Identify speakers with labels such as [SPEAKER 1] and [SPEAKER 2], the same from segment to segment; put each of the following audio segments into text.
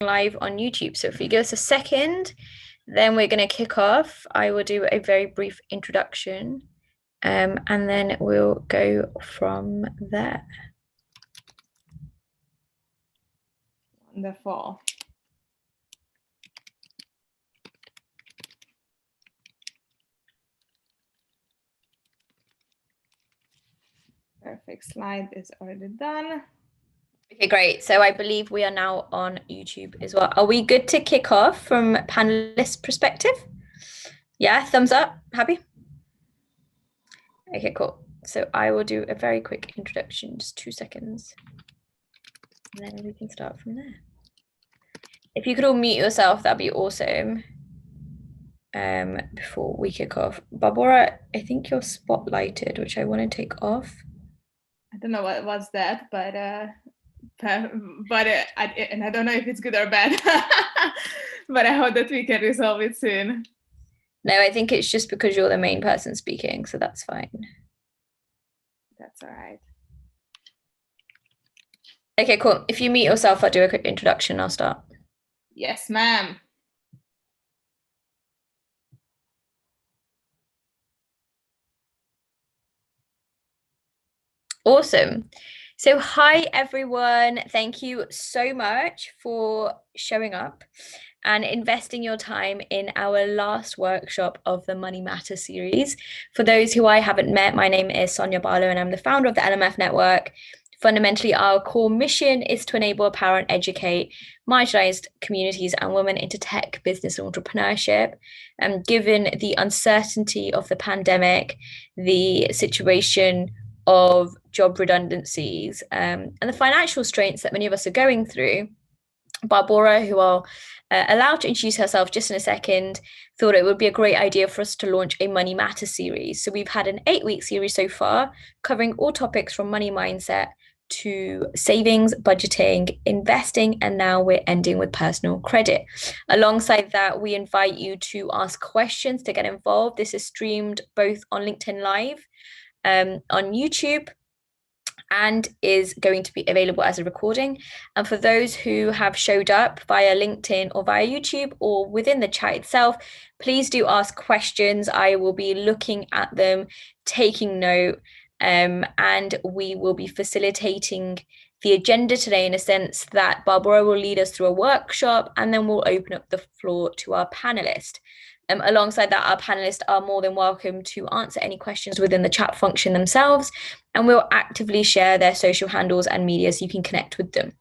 [SPEAKER 1] live on YouTube. So if you give us a second, then we're going to kick off. I will do a very brief introduction, and then we'll go from there.
[SPEAKER 2] Wonderful. Perfect. Slide is already done.
[SPEAKER 1] Okay, great. So I believe we are now on YouTube as well. Are we good to kick off from panelist perspective? Yeah, thumbs up. Happy? Okay, cool. So I will do a very quick introduction, just 2 seconds, and then we can start from there. If you could all mute yourself, that'd be awesome. Before we kick off, Barbara, I think you're spotlighted, which I want to take off.
[SPEAKER 2] I don't know what was that, but I don't know if it's good or bad, but I hope that we can resolve it soon.
[SPEAKER 1] No, I think it's just because you're the main person speaking, so that's fine.
[SPEAKER 2] That's all right.
[SPEAKER 1] Okay, cool. If you mute yourself, I'll do a quick introduction. I'll start.
[SPEAKER 2] Yes, ma'am.
[SPEAKER 1] Awesome. So hi, everyone. Thank you so much for showing up and investing your time in our last workshop of the Money Matter series. For those who I haven't met, my name is Sonia Barlow and I'm the founder of the LMF Network. Fundamentally, our core mission is to enable, empower, and educate marginalized communities and women into tech, business, and entrepreneurship. Given the uncertainty of the pandemic, the situation of job redundancies, and the financial strains that many of us are going through, Barbara, who I'll allow to introduce herself just in a second, thought it would be a great idea for us to launch a Money Matter series. So we've had an 8-week series so far, covering all topics from money mindset to savings, budgeting, investing, and now we're ending with personal credit. Alongside that, we invite you to ask questions to get involved. This is streamed both on LinkedIn Live, on YouTube, and is going to be available as a recording. And for those who have showed up via LinkedIn or via YouTube or within the chat itself, please do ask questions. I will be looking at them, taking note, and we will be facilitating the agenda today in a sense that Barbara will lead us through a workshop and then we'll open up the floor to our panelists. Alongside that, our panelists are more than welcome to answer any questions within the chat function themselves, and we'll actively share their social handles and media so you can connect with them.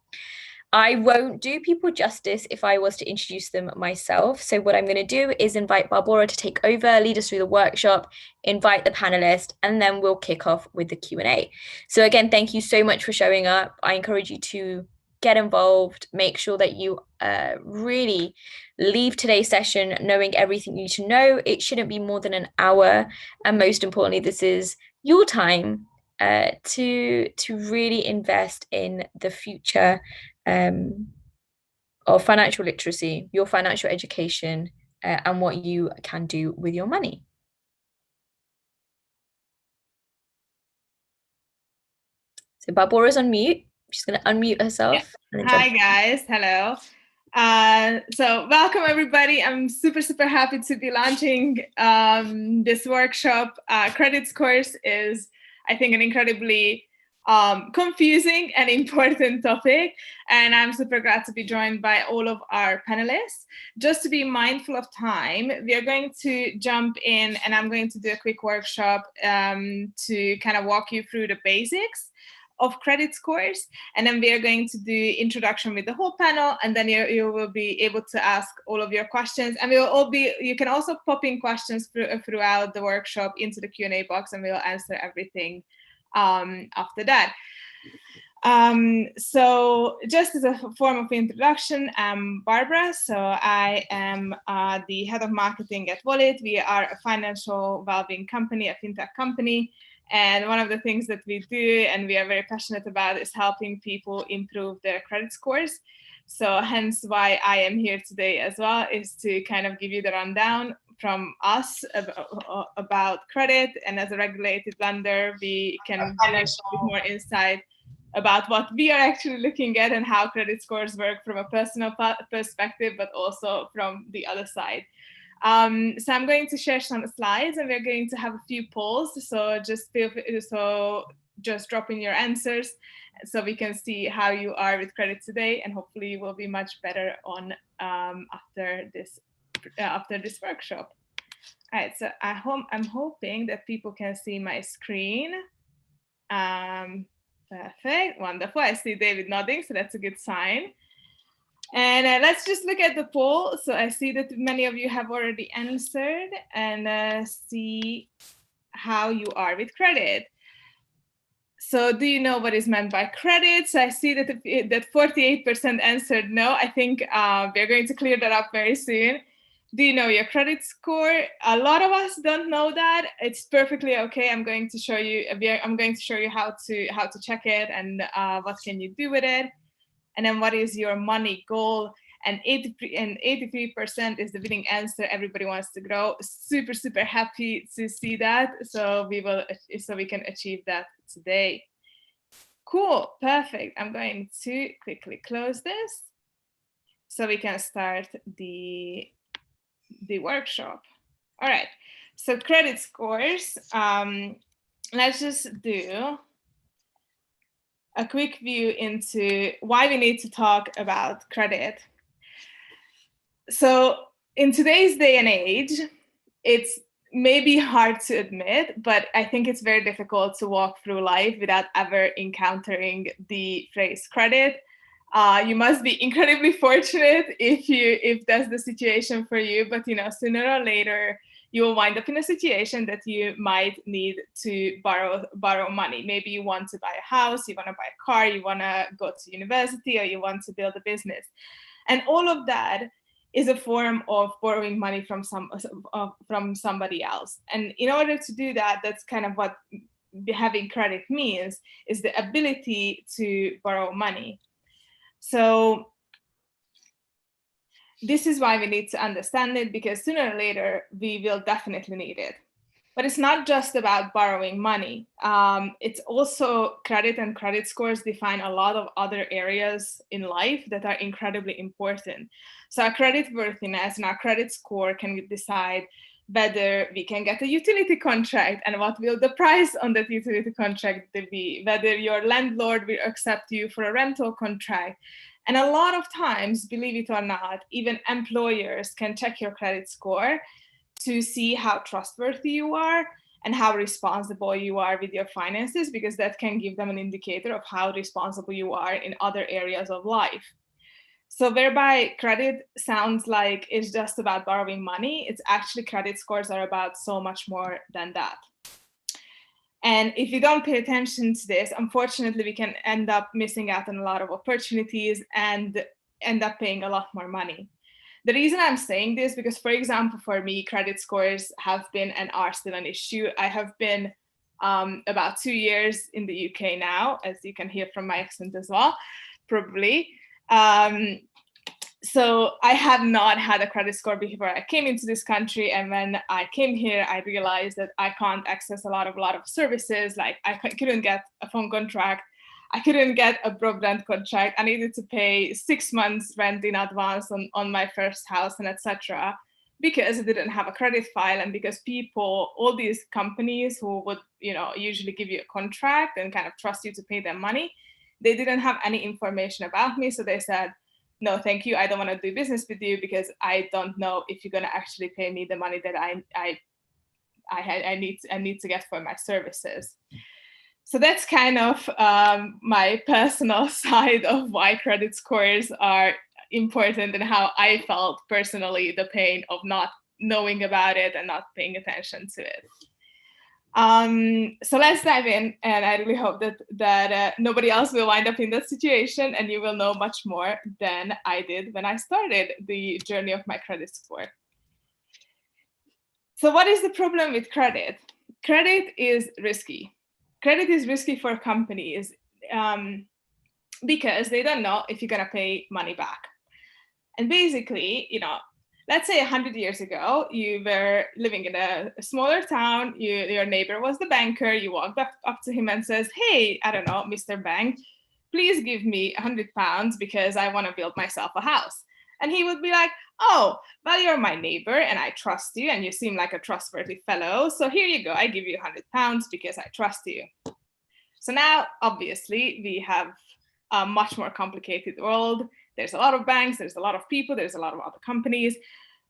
[SPEAKER 1] I won't do people justice if I was to introduce them myself. So what I'm going to do is invite Barbara to take over, lead us through the workshop, invite the panelist, and then we'll kick off with the Q&A. So again, thank you so much for showing up. I encourage you to get involved, make sure that you really leave today's session knowing everything you need to know. It shouldn't be more than an hour. And most importantly, this is your time to really invest in the future of financial literacy, your financial education, and what you can do with your money. So Barbara's on mute. She's going to unmute herself.
[SPEAKER 2] Yeah. Hi, guys. Hello. So welcome, everybody. I'm super happy to be launching this workshop. Credit scores is, I think, an incredibly confusing and important topic, and I'm super glad to be joined by all of our panelists. Just to be mindful of time, we are going to jump in and I'm going to do a quick workshop to kind of walk you through the basics of credit scores, and then we are going to do introduction with the whole panel, and then you will be able to ask all of your questions, and you can also pop in questions throughout the workshop into the Q&A box, and we'll answer everything after that. So just as a form of introduction, I'm Barbara. So I am the head of marketing at Wallet. We are a financial well-being company, a fintech company. And one of the things that we do and we are very passionate about is helping people improve their credit scores. So hence why I am here today as well, is to kind of give you the rundown from us about credit. And as a regulated lender, we can give a bit more insight about what we are actually looking at and how credit scores work from a personal perspective, but also from the other side. So I'm going to share some slides, and we're going to have a few polls. So just drop in your answers so we can see how you are with credit today, and hopefully you will be much better on after this workshop. All right, so I'm hoping that people can see my screen. Perfect, wonderful. I see David nodding, so that's a good sign. And let's just look at the poll. So I see that many of you have already answered, and see how you are with credit. So do you know what is meant by credit? So I see that 48% answered no. I think we're going to clear that up very soon. Do you know your credit score? A lot of us don't know that. It's perfectly okay. I'm going to show you how to check it and what can you do with it. And then what is your money goal? And 83% is the winning answer. Everybody wants to grow. Super, super happy to see that. So we can achieve that today. Cool, perfect. I'm going to quickly close this so we can start the workshop. All right, so credit scores. Let's just do a quick view into why we need to talk about credit. So in today's day and age, it's maybe hard to admit, but I think it's very difficult to walk through life without ever encountering the phrase credit. You must be incredibly fortunate if that's the situation for you, but sooner or later you will wind up in a situation that you might need to borrow money. Maybe you want to buy a house, you want to buy a car, you want to go to university, or you want to build a business. And all of that is a form of borrowing money from somebody else. And in order to do that, that's kind of what having credit means, is the ability to borrow money. So this is why we need to understand it, because sooner or later we will definitely need it. But it's not just about borrowing money. It's also credit, and credit scores define a lot of other areas in life that are incredibly important. So our credit worthiness and our credit score can decide whether we can get a utility contract and what will the price on that utility contract be, whether your landlord will accept you for a rental contract. And a lot of times, believe it or not, even employers can check your credit score to see how trustworthy you are and how responsible you are with your finances, because that can give them an indicator of how responsible you are in other areas of life. So whereby credit sounds like it's just about borrowing money, it's actually credit scores are about so much more than that. And if you don't pay attention to this, unfortunately, we can end up missing out on a lot of opportunities and end up paying a lot more money. The reason I'm saying this, because, for example, for me, credit scores have been and are still an issue. I have been about 2 years in the UK now, as you can hear from my accent as well, probably. So I have not had a credit score before I came into this country. And when I came here, I realized that I can't access a lot of services. Like I couldn't get a phone contract. I couldn't get a broadband contract. I needed to pay 6 months rent in advance on my first house, and etc. because I didn't have a credit file, and because all these companies who would, usually give you a contract and kind of trust you to pay them money, they didn't have any information about me. So they said, no, thank you. I don't want to do business with you because I don't know if you're going to actually pay me the money that I need to get for my services. So that's kind of my personal side of why credit scores are important and how I felt personally the pain of not knowing about it and not paying attention to it. So let's dive in, and I really hope that nobody else will wind up in that situation, and you will know much more than I did when I started the journey of my credit score. So what is the problem with credit? Credit is risky. Credit is risky for companies because they don't know if you're going to pay money back. And basically, let's say 100 years ago, you were living in a smaller town, your neighbor was the banker, you walked up to him and says, hey, I don't know, Mr. Bank, please give me £100 because I want to build myself a house. And he would be like, oh, well, you're my neighbor and I trust you and you seem like a trustworthy fellow. So here you go, I give you £100 because I trust you. So now, obviously, we have a much more complicated world. There's a lot of banks, there's a lot of people, there's a lot of other companies.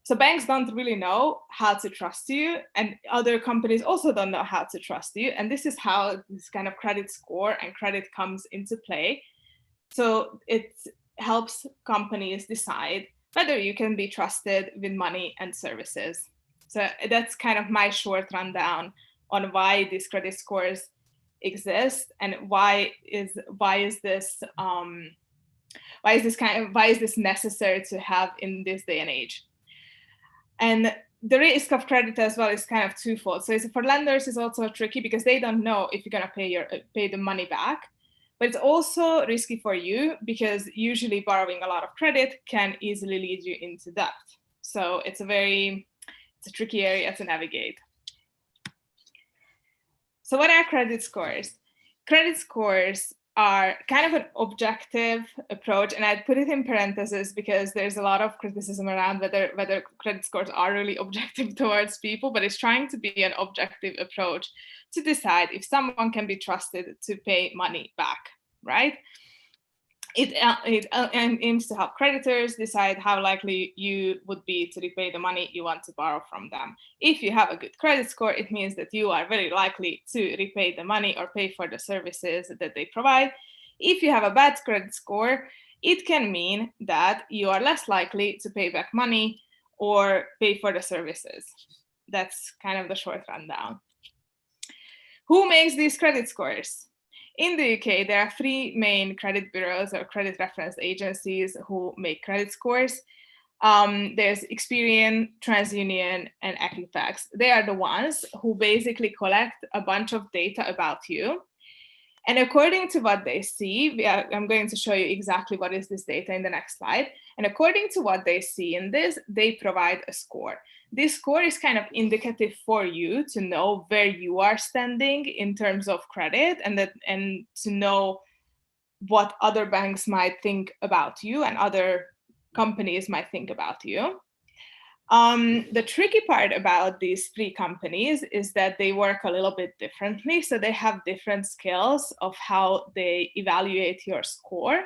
[SPEAKER 2] So banks don't really know how to trust you, and other companies also don't know how to trust you. And this is how this kind of credit score and credit comes into play. So it helps companies decide whether you can be trusted with money and services. So that's kind of my short rundown on why these credit scores exist and why is this necessary to have in this day and age. And the risk of credit as well is kind of twofold. So for lenders, it's also tricky because they don't know if you're going to pay the money back. But it's also risky for you because usually borrowing a lot of credit can easily lead you into debt. So it's a tricky area to navigate. So what are credit scores? Credit scores are kind of an objective approach, and I'd put it in parentheses because there's a lot of criticism around whether credit scores are really objective towards people, but it's trying to be an objective approach to decide if someone can be trusted to pay money back, right? It aims to help creditors decide how likely you would be to repay the money you want to borrow from them. If you have a good credit score, it means that you are very likely to repay the money or pay for the services that they provide. If you have a bad credit score, it can mean that you are less likely to pay back money or pay for the services. That's kind of the short rundown. Who makes these credit scores? In the UK, there are three main credit bureaus or credit reference agencies who make credit scores. There's Experian, TransUnion, and Equifax. They are the ones who basically collect a bunch of data about you. And according to what they see, I'm going to show you exactly what is this data in the next slide. And according to what they see in this, they provide a score. This score is kind of indicative for you to know where you are standing in terms of credit and to know what other banks might think about you and other companies might think about you. The tricky part about these three companies is that they work a little bit differently. So they have different scales of how they evaluate your score.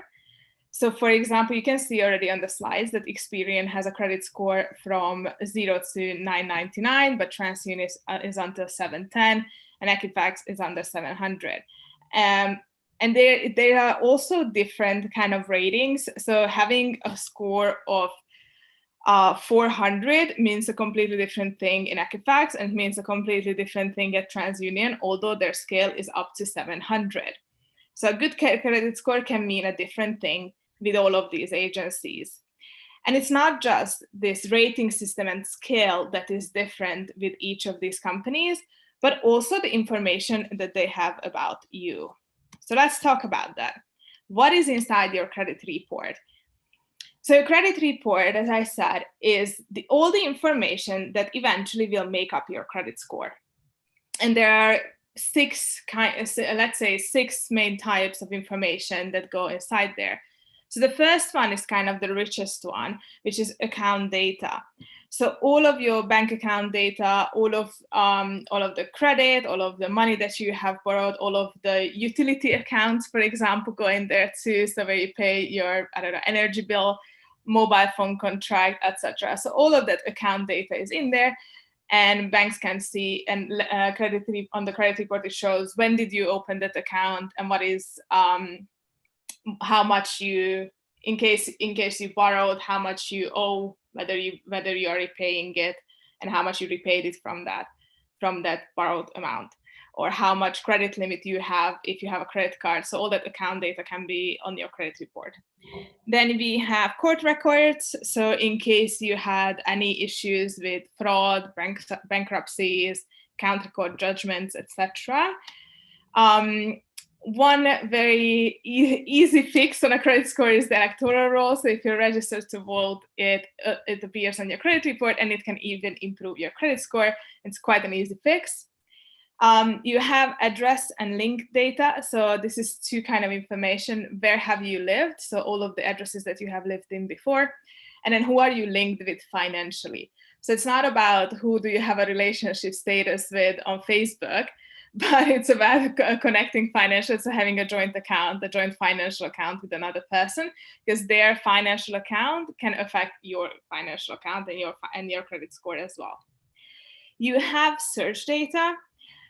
[SPEAKER 2] So for example, you can see already on the slides that Experian has a credit score from 0 to 999, but TransUnion is until 710, and Equifax is under 700. And there are also different kind of ratings. So having a score of 400 means a completely different thing in Equifax and means a completely different thing at TransUnion, although their scale is up to 700. So a good credit score can mean a different thing with all of these agencies. And it's not just this rating system and scale that is different with each of these companies, but also the information that they have about you. So let's talk about that. What is inside your credit report? So a credit report, as I said, is all the information that eventually will make up your credit score. And there are six main types of information that go inside there. So the first one is kind of the richest one, which is account data. So all of your bank account data, all of the credit, all of the money that you have borrowed, all of the utility accounts, for example, go in there too. So where you pay your, energy bill, mobile phone contract, etc. So all of that account data is in there, and banks can see, and on the credit report it shows when did you open that account and what is how much you, in case you borrowed, how much you owe, whether you are repaying it, and how much you repaid it from that borrowed amount, or how much credit limit you have if you have a credit card. So all that account data can be on your credit report. Then we have court records. So in case you had any issues with fraud, bankruptcies, counter court judgments, etc. One very easy fix on a credit score is the electoral roll. So if you're registered to vote, it appears on your credit report, and it can even improve your credit score. It's quite an easy fix. You have address and link data. So this is two kind of information. Where have you lived? So all of the addresses that you have lived in before. And then who are you linked with financially? So it's not about who do you have a relationship status with on Facebook, but it's about connecting financial, so having a joint account, a joint financial account with another person, because their financial account can affect your financial account and your credit score as well. You have search data.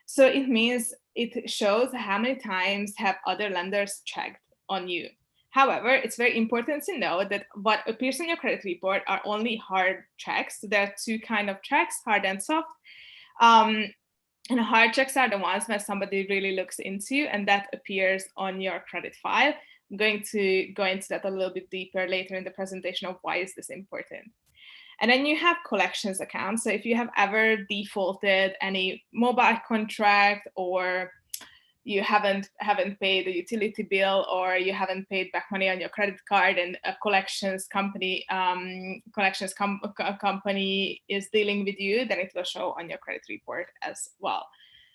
[SPEAKER 2] So it means it shows how many times have other lenders checked on you. However, it's very important to know that what appears in your credit report are only hard checks. So there are two kinds of checks, hard and soft. And hard checks are the ones where somebody really looks into, and that appears on your credit file. I'm going to go into that a little bit deeper later in the presentation of why is this important. And then you have collections accounts. So if you have ever defaulted any mobile contract, or you haven't paid a utility bill, or you haven't paid back money on your credit card, and a collections company company is dealing with you, then it will show on your credit report as well.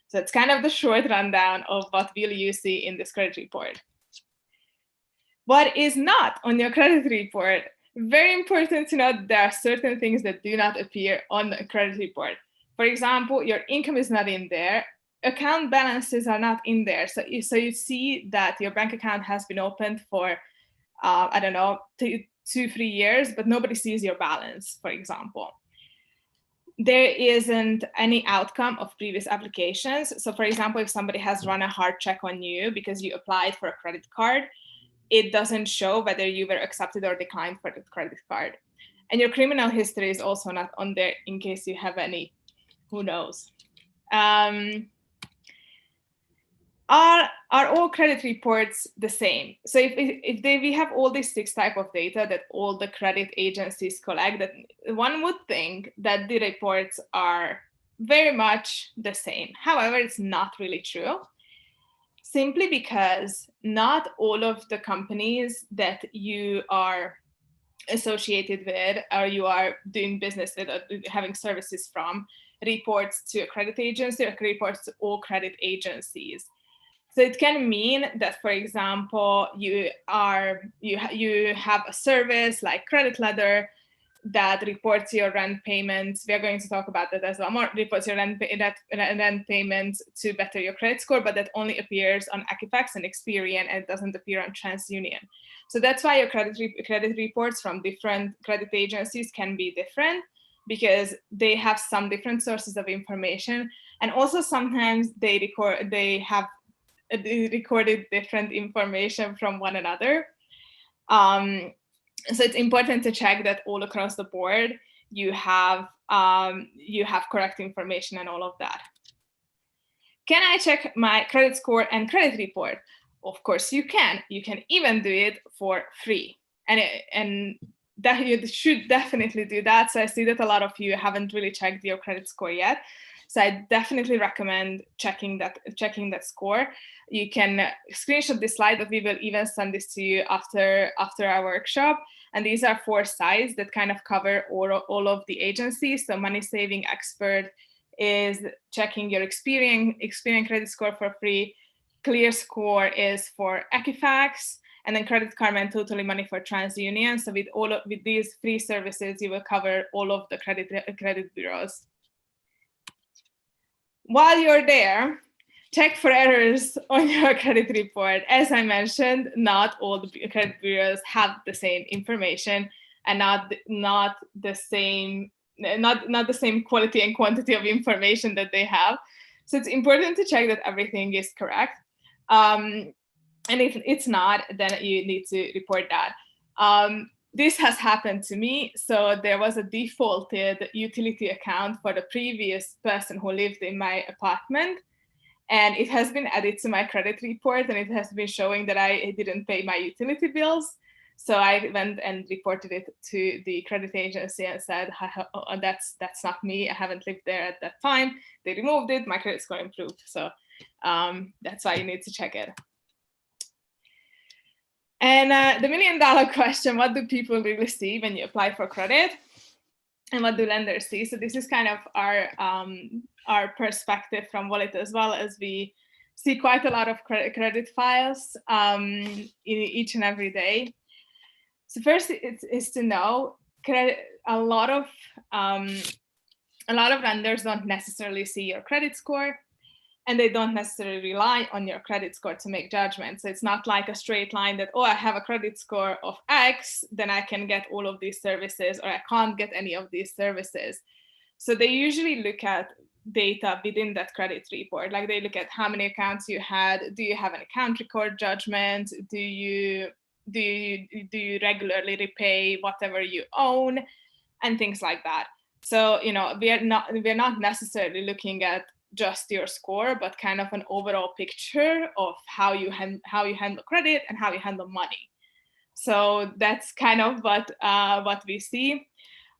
[SPEAKER 2] So it's kind of the short rundown of what will you see in this credit report. What is not on your credit report? Very important to note, there are certain things that do not appear on the credit report. For example, your income is not in there. Account balances are not in there. So you see that your bank account has been opened for, I don't know, 2-3 years, but nobody sees your balance, for example. There isn't any outcome of previous applications. So for example, if somebody has run a hard check on you because you applied for a credit card, it doesn't show whether you were accepted or declined for the credit card. And your criminal history is also not on there in case you have any, who knows. Are all credit reports the same? So if we have all these 6 types of data that all the credit agencies collect, that one would think that the reports are very much the same. However, it's not really true, simply because not all of the companies that you are associated with, or you are doing business with, or having services from, reports to a credit agency or reports to all credit agencies. So it can mean that, for example, you have a service like Credit Ladder that reports your rent payments. We are going to talk about that as well. More reports your rent payments to better your credit score, but that only appears on Equifax and Experian, and it doesn't appear on TransUnion. So that's why your credit reports from different credit agencies can be different, because they have some different sources of information, and also sometimes they have recorded different information from one another. So it's important to check that all across the board you have correct information and all of that. Can I check my credit score and credit report? Of course you can. You can even do it for free, and that you should definitely do that. So I see that a lot of you haven't really checked your credit score yet. So I definitely recommend checking that score. You can screenshot this slide, but we will even send this to you after our workshop. And these are 4 sites that kind of cover all of the agencies. So Money Saving Expert is checking your Experian credit score for free. Clear Score is for Equifax, and then Credit Karma and Totally Money for TransUnion. So with these free services, you will cover all of the credit bureaus. While you're there, check for errors on your credit report. As I mentioned, not all the credit bureaus have the same information, and not the same quality and quantity of information that they have. So it's important to check that everything is correct. And if it's not, then you need to report that. This has happened to me. So there was a defaulted utility account for the previous person who lived in my apartment, and it has been added to my credit report, and it has been showing that I didn't pay my utility bills. So I went and reported it to the credit agency and said, oh, that's not me. I haven't lived there at that time. They removed it. My credit score improved. So that's why you need to check it. And the $1 million question, what do people really see when you apply for credit? and what do lenders see. So this is kind of our perspective from Wallet, as well as we see quite a lot of credit files each and every day. So first is to know a lot of lenders don't necessarily see your credit score, and they don't necessarily rely on your credit score to make judgments. So it's not like a straight line that, oh, I have a credit score of X, then I can get all of these services, or I can't get any of these services. So they usually look at data within that credit report. Like they look at how many accounts you had, do you have an account record judgment, do you regularly repay whatever you own, and things like that. So, we're not necessarily looking at just your score, but kind of an overall picture of how you handle credit and how you handle money. So that's kind of what we see.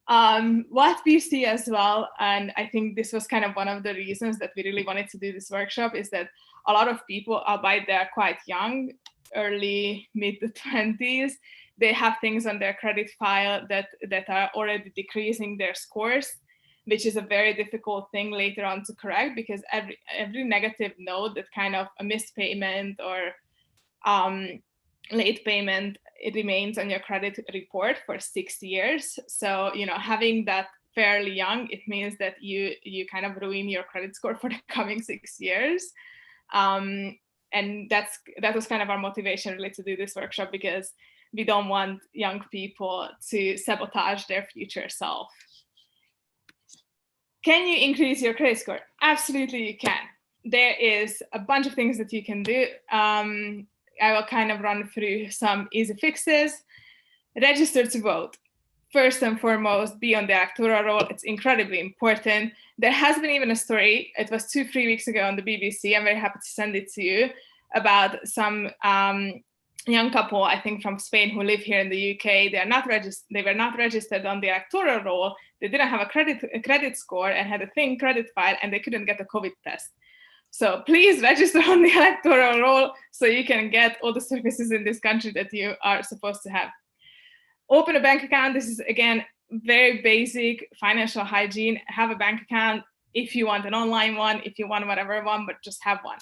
[SPEAKER 2] What we see as well, and I think this was kind of one of the reasons that we really wanted to do this workshop, is that a lot of people, albeit they're quite young, early mid 20s, they have things on their credit file that are already decreasing their scores, which is a very difficult thing later on to correct, because every negative note, that kind of a missed payment or late payment, it remains on your credit report for 6 years. So, having that fairly young, it means that you kind of ruin your credit score for the coming 6 years. And that was kind of our motivation really to do this workshop, because we don't want young people to sabotage their future self. Can you increase your credit score? Absolutely, you can. There is a bunch of things that you can do. I will kind of run through some easy fixes. Register to vote. First and foremost, be on the electoral roll. It's incredibly important. There has been even a story, it was 2-3 weeks ago on the BBC, I'm very happy to send it to you, about some young couple, I think from Spain, who live here in the UK. They were not registered on the electoral roll. They didn't have a credit score and had a thin credit file, and they couldn't get a COVID test. So please register on the electoral roll so you can get all the services in this country that you are supposed to have. Open a bank account. This is, again, very basic financial hygiene. Have a bank account if you want an online one, if you want whatever one, but just have one.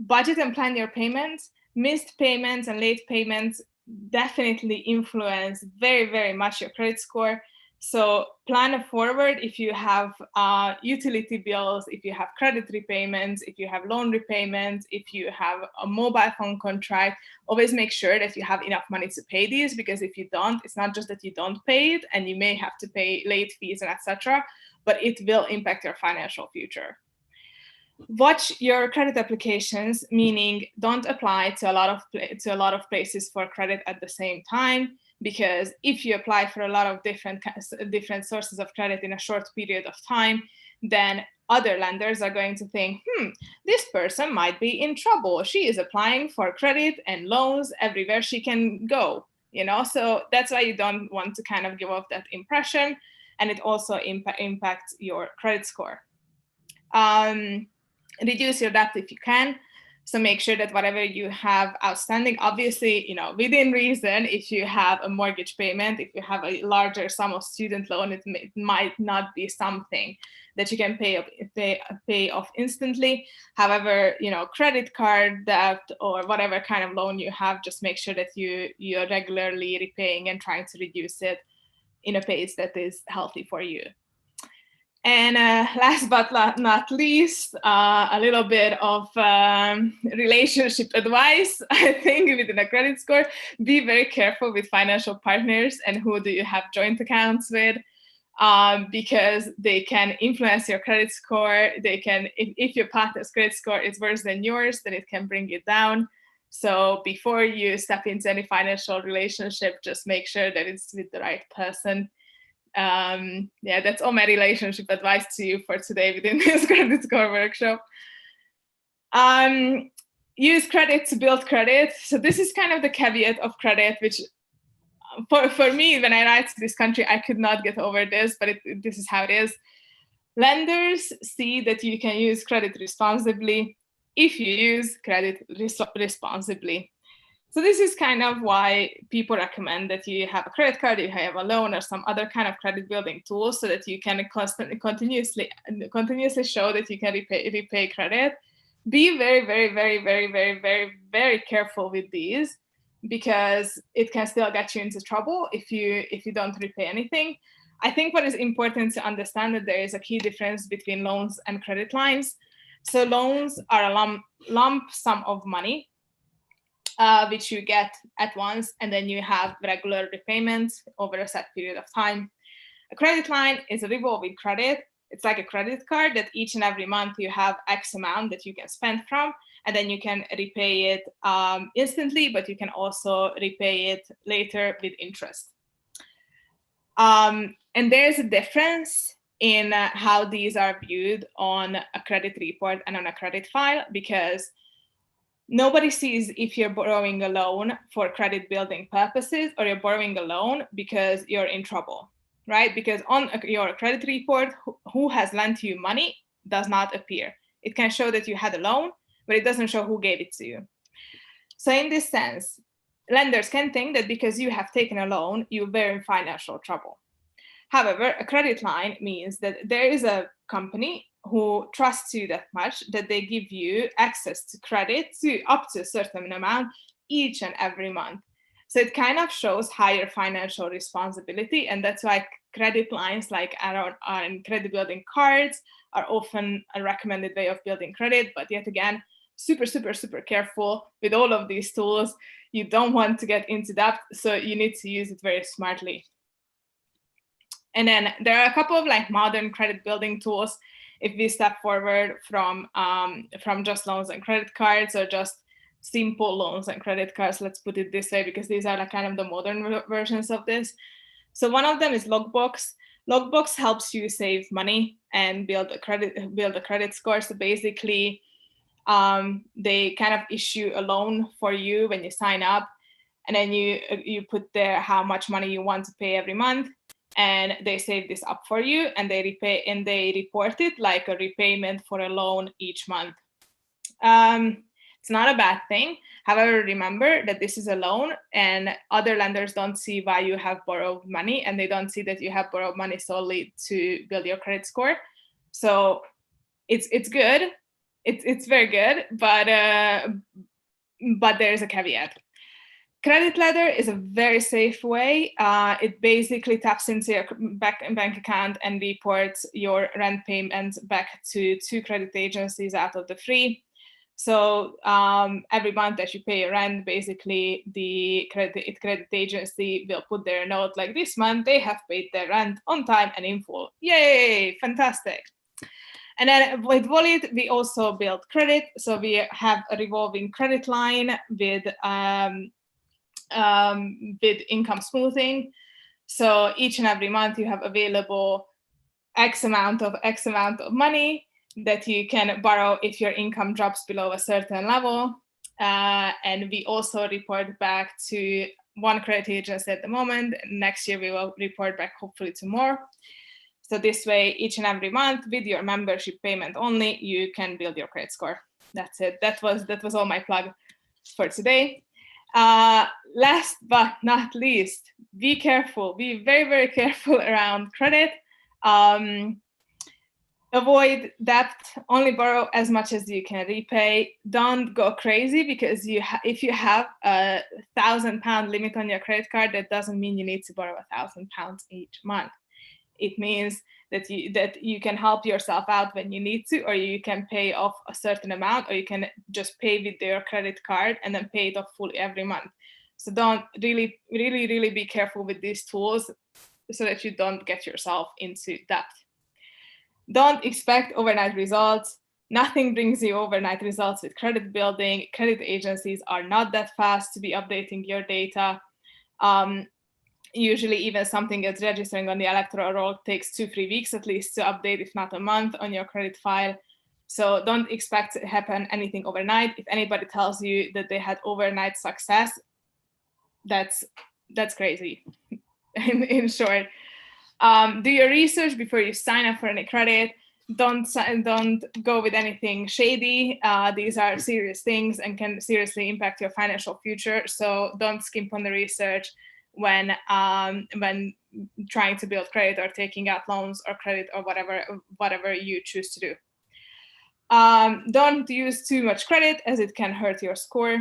[SPEAKER 2] Budget and plan your payments. Missed payments and late payments definitely influence very, very much your credit score. So plan forward. If you have utility bills, if you have credit repayments, if you have loan repayments, if you have a mobile phone contract, always make sure that you have enough money to pay these, because if you don't, it's not just that you don't pay it and you may have to pay late fees and etc., but it will impact your financial future. Watch your credit applications, meaning don't apply to a lot of places for credit at the same time, because if you apply for a lot of different sources of credit in a short period of time, then other lenders are going to think, this person might be in trouble. She is applying for credit and loans everywhere she can go, So that's why you don't want to kind of give off that impression, and it also impacts your credit score. Reduce your debt if you can. So make sure that whatever you have outstanding, obviously, within reason, if you have a mortgage payment, if you have a larger sum of student loan, it might not be something that you can pay off instantly. However, credit card debt or whatever kind of loan you have, just make sure that you're regularly repaying and trying to reduce it in a pace that is healthy for you. And last but not least, a little bit of relationship advice, I think, within a credit score. Be very careful with financial partners and who do you have joint accounts with, because they can influence your credit score. They can, if your partner's credit score is worse than yours, then it can bring it down. So before you step into any financial relationship, just make sure that it's with the right person. That's all my relationship advice to you for today within this credit score workshop. Use credit to build credit. So this is kind of the caveat of credit, which for me, when I arrived to this country, I could not get over this, but this is how it is. Lenders see that you can use credit responsibly if you use credit responsibly. So this is kind of why people recommend that you have a credit card, you have a loan, or some other kind of credit building tool, so that you can continuously show that you can repay credit. Be very, very, very, very, very, very, very careful with these, because it can still get you into trouble if you don't repay anything. I think what is important to understand that there is a key difference between loans and credit lines. So loans are a lump sum of money, which you get at once, and then you have regular repayments over a set period of time. A credit line is a revolving credit. It's like a credit card that each and every month you have X amount that you can spend from, and then you can repay it instantly, but you can also repay it later with interest. And there's a difference in how these are viewed on a credit report and on a credit file, because nobody sees if you're borrowing a loan for credit building purposes or you're borrowing a loan because you're in trouble, right? Because on your credit report, who has lent you money does not appear. It can show that you had a loan, but it doesn't show who gave it to you. So in this sense, lenders can think that because you have taken a loan, you were in financial trouble. However, a credit line means that there is a company who trusts you that much that they give you access to credit to up to a certain amount each and every month. So it kind of shows higher financial responsibility, and that's why credit lines like our credit building cards are often a recommended way of building credit. But yet again, super, super, super careful with all of these tools. You don't want to get into debt, so you need to use it very smartly. And then there are a couple of like modern credit building tools. If we step forward from just loans and credit cards, or just simple loans and credit cards, let's put it this way, because these are like kind of the modern versions of this. So one of them is Logbox. Logbox helps you save money and build a credit score. So basically, they kind of issue a loan for you when you sign up, and then you put there how much money you want to pay every month, and they save this up for you, and they report it like a repayment for a loan each month. It's not a bad thing. However, remember that this is a loan, and other lenders don't see why you have borrowed money, and they don't see that you have borrowed money solely to build your credit score. So it's good. It's very good, but there's a caveat. Credit ladder is a very safe way. It basically taps into your bank account and reports your rent payments back to 2 credit agencies out of the 3. So every month that you pay your rent, basically the credit agency will put their note like, this month they have paid their rent on time and in full. Yay, fantastic. And then with Wallet, we also build credit. So we have a revolving credit line with income smoothing. So each and every month you have available X amount of money that you can borrow if your income drops below a certain level. And we also report back to 1 credit agency at the moment. Next year we will report back hopefully to more. So this way, each and every month with your membership payment only, you can build your credit score. That's it. That was all my plug for today. Last but not least, be careful. Be very, very careful around credit. Avoid debt. Only borrow as much as you can repay. Don't go crazy, because if you have a £1,000 limit on your credit card, that doesn't mean you need to borrow £1,000 each month. It means that you can help yourself out when you need to, or you can pay off a certain amount, or you can just pay with your credit card and then pay it off fully every month. So don't really, really, really be careful with these tools so that you don't get yourself into debt. Don't expect overnight results. Nothing brings you overnight results with credit building. Credit agencies are not that fast to be updating your data. Usually even something that's registering on the electoral roll takes 2-3 weeks at least to update, if not a month, on your credit file. So don't expect to happen anything overnight. If anybody tells you that they had overnight success, that's crazy. In short, do your research before you sign up for any credit. don't go with anything shady. These are serious things and can seriously impact your financial future. So don't skimp on the research when trying to build credit or taking out loans or credit or whatever you choose to do. Don't use too much credit, as it can hurt your score.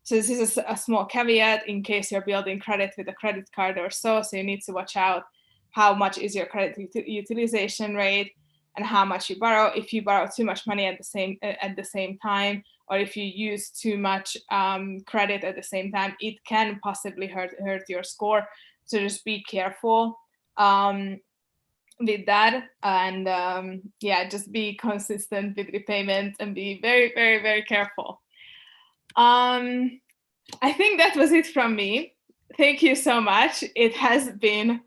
[SPEAKER 2] So this is a small caveat in case you're building credit with a credit card or so. So you need to watch out how much is your credit utilization rate and how much you borrow. If you borrow too much money at the same time, or if you use too much credit at the same time, it can possibly hurt your score. So just be careful with that, and just be consistent with repayment and be very, very, very careful. I think that was it from me. Thank you so much. It has been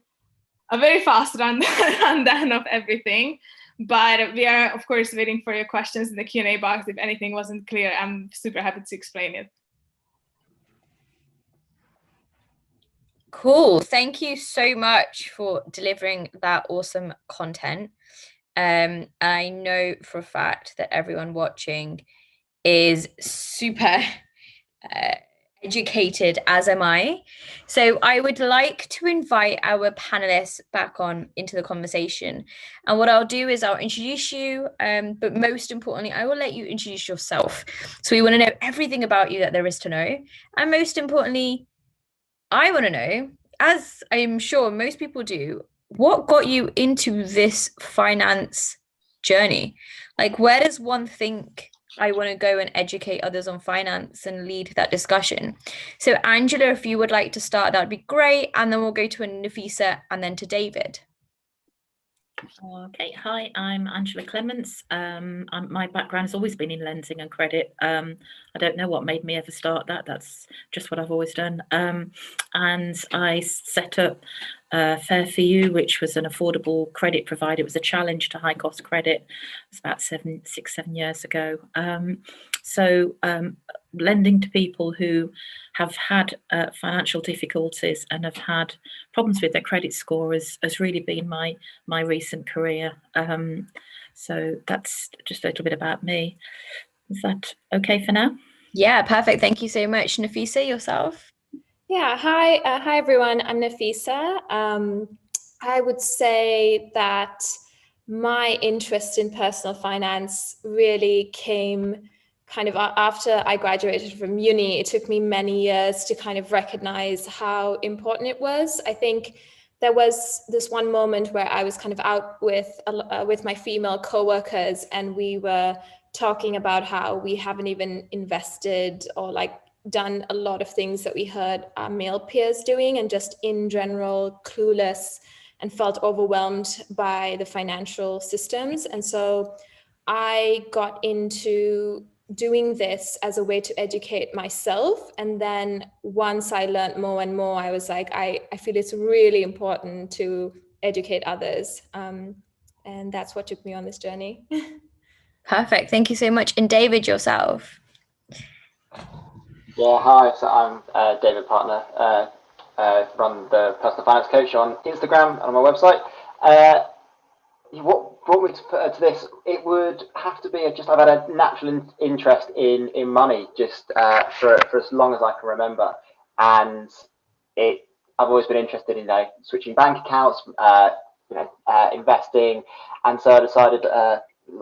[SPEAKER 2] a very fast rundown of everything, but we are, of course, waiting for your questions in the Q&A box. If anything wasn't clear, I'm super happy to explain it.
[SPEAKER 1] Cool. Thank you so much for delivering that awesome content. I know for a fact that everyone watching is super educated, as am I. So I would like to invite our panelists back on into the conversation. And what I'll do is I'll introduce you, but most importantly, I will let you introduce yourself. So we want to know everything about you that there is to know. And most importantly, I want to know, as I'm sure most people do, what got you into this finance journey? Like, where does one think I want to go and educate others on finance and lead that discussion? So, Angela, if you would like to start, that'd be great. And then we'll go to Nafisa and then to David.
[SPEAKER 3] Okay, hi, I'm Angela Clements. My background has always been in lending and credit. I don't know what made me ever start that. That's just what I've always done. And I set up Fair For You, which was an affordable credit provider. It was a challenge to high cost credit. It was about 7 years ago. Lending to people who have had financial difficulties and have had problems with their credit score has really been my recent career. So that's just a little bit about me. Is that okay for now?
[SPEAKER 1] Yeah, perfect. Thank you so much. Nafisa, yourself?
[SPEAKER 4] Yeah, hi everyone. I'm Nafisa. I would say that my interest in personal finance really came kind of after I graduated from uni. It took me many years to kind of recognize how important it was. I think there was this one moment where I was kind of out with my female coworkers, and we were talking about how we haven't even invested or like done a lot of things that we heard our male peers doing, and just in general clueless and felt overwhelmed by the financial systems. And so I got into doing this as a way to educate myself. And then once I learned more and more, I was like, I feel it's really important to educate others. And that's what took me on this journey.
[SPEAKER 1] Perfect. Thank you so much. And David, yourself?
[SPEAKER 5] Yeah, hi. So I'm David Partner. Run the personal finance coach on Instagram and on my website. What brought me to this? It would have to be I've had a natural interest in money just for as long as I can remember, and I've always been interested in switching bank accounts, investing, and so I decided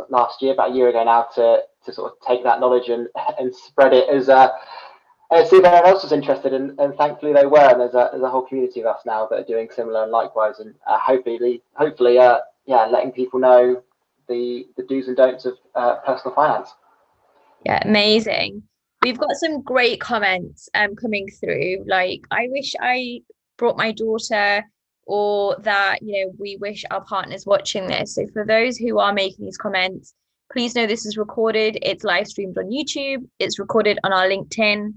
[SPEAKER 5] last year, about a year ago now, to sort of take that knowledge and spread it as see if anyone else was interested, and thankfully they were. And there's a whole community of us now that are doing similar and likewise, and hopefully, letting people know the do's and don'ts of personal finance.
[SPEAKER 1] Yeah, amazing. We've got some great comments coming through. Like, I wish I brought my daughter, or that, we wish our partners watching this. So for those who are making these comments, please know this is recorded. It's live streamed on YouTube. It's recorded on our LinkedIn.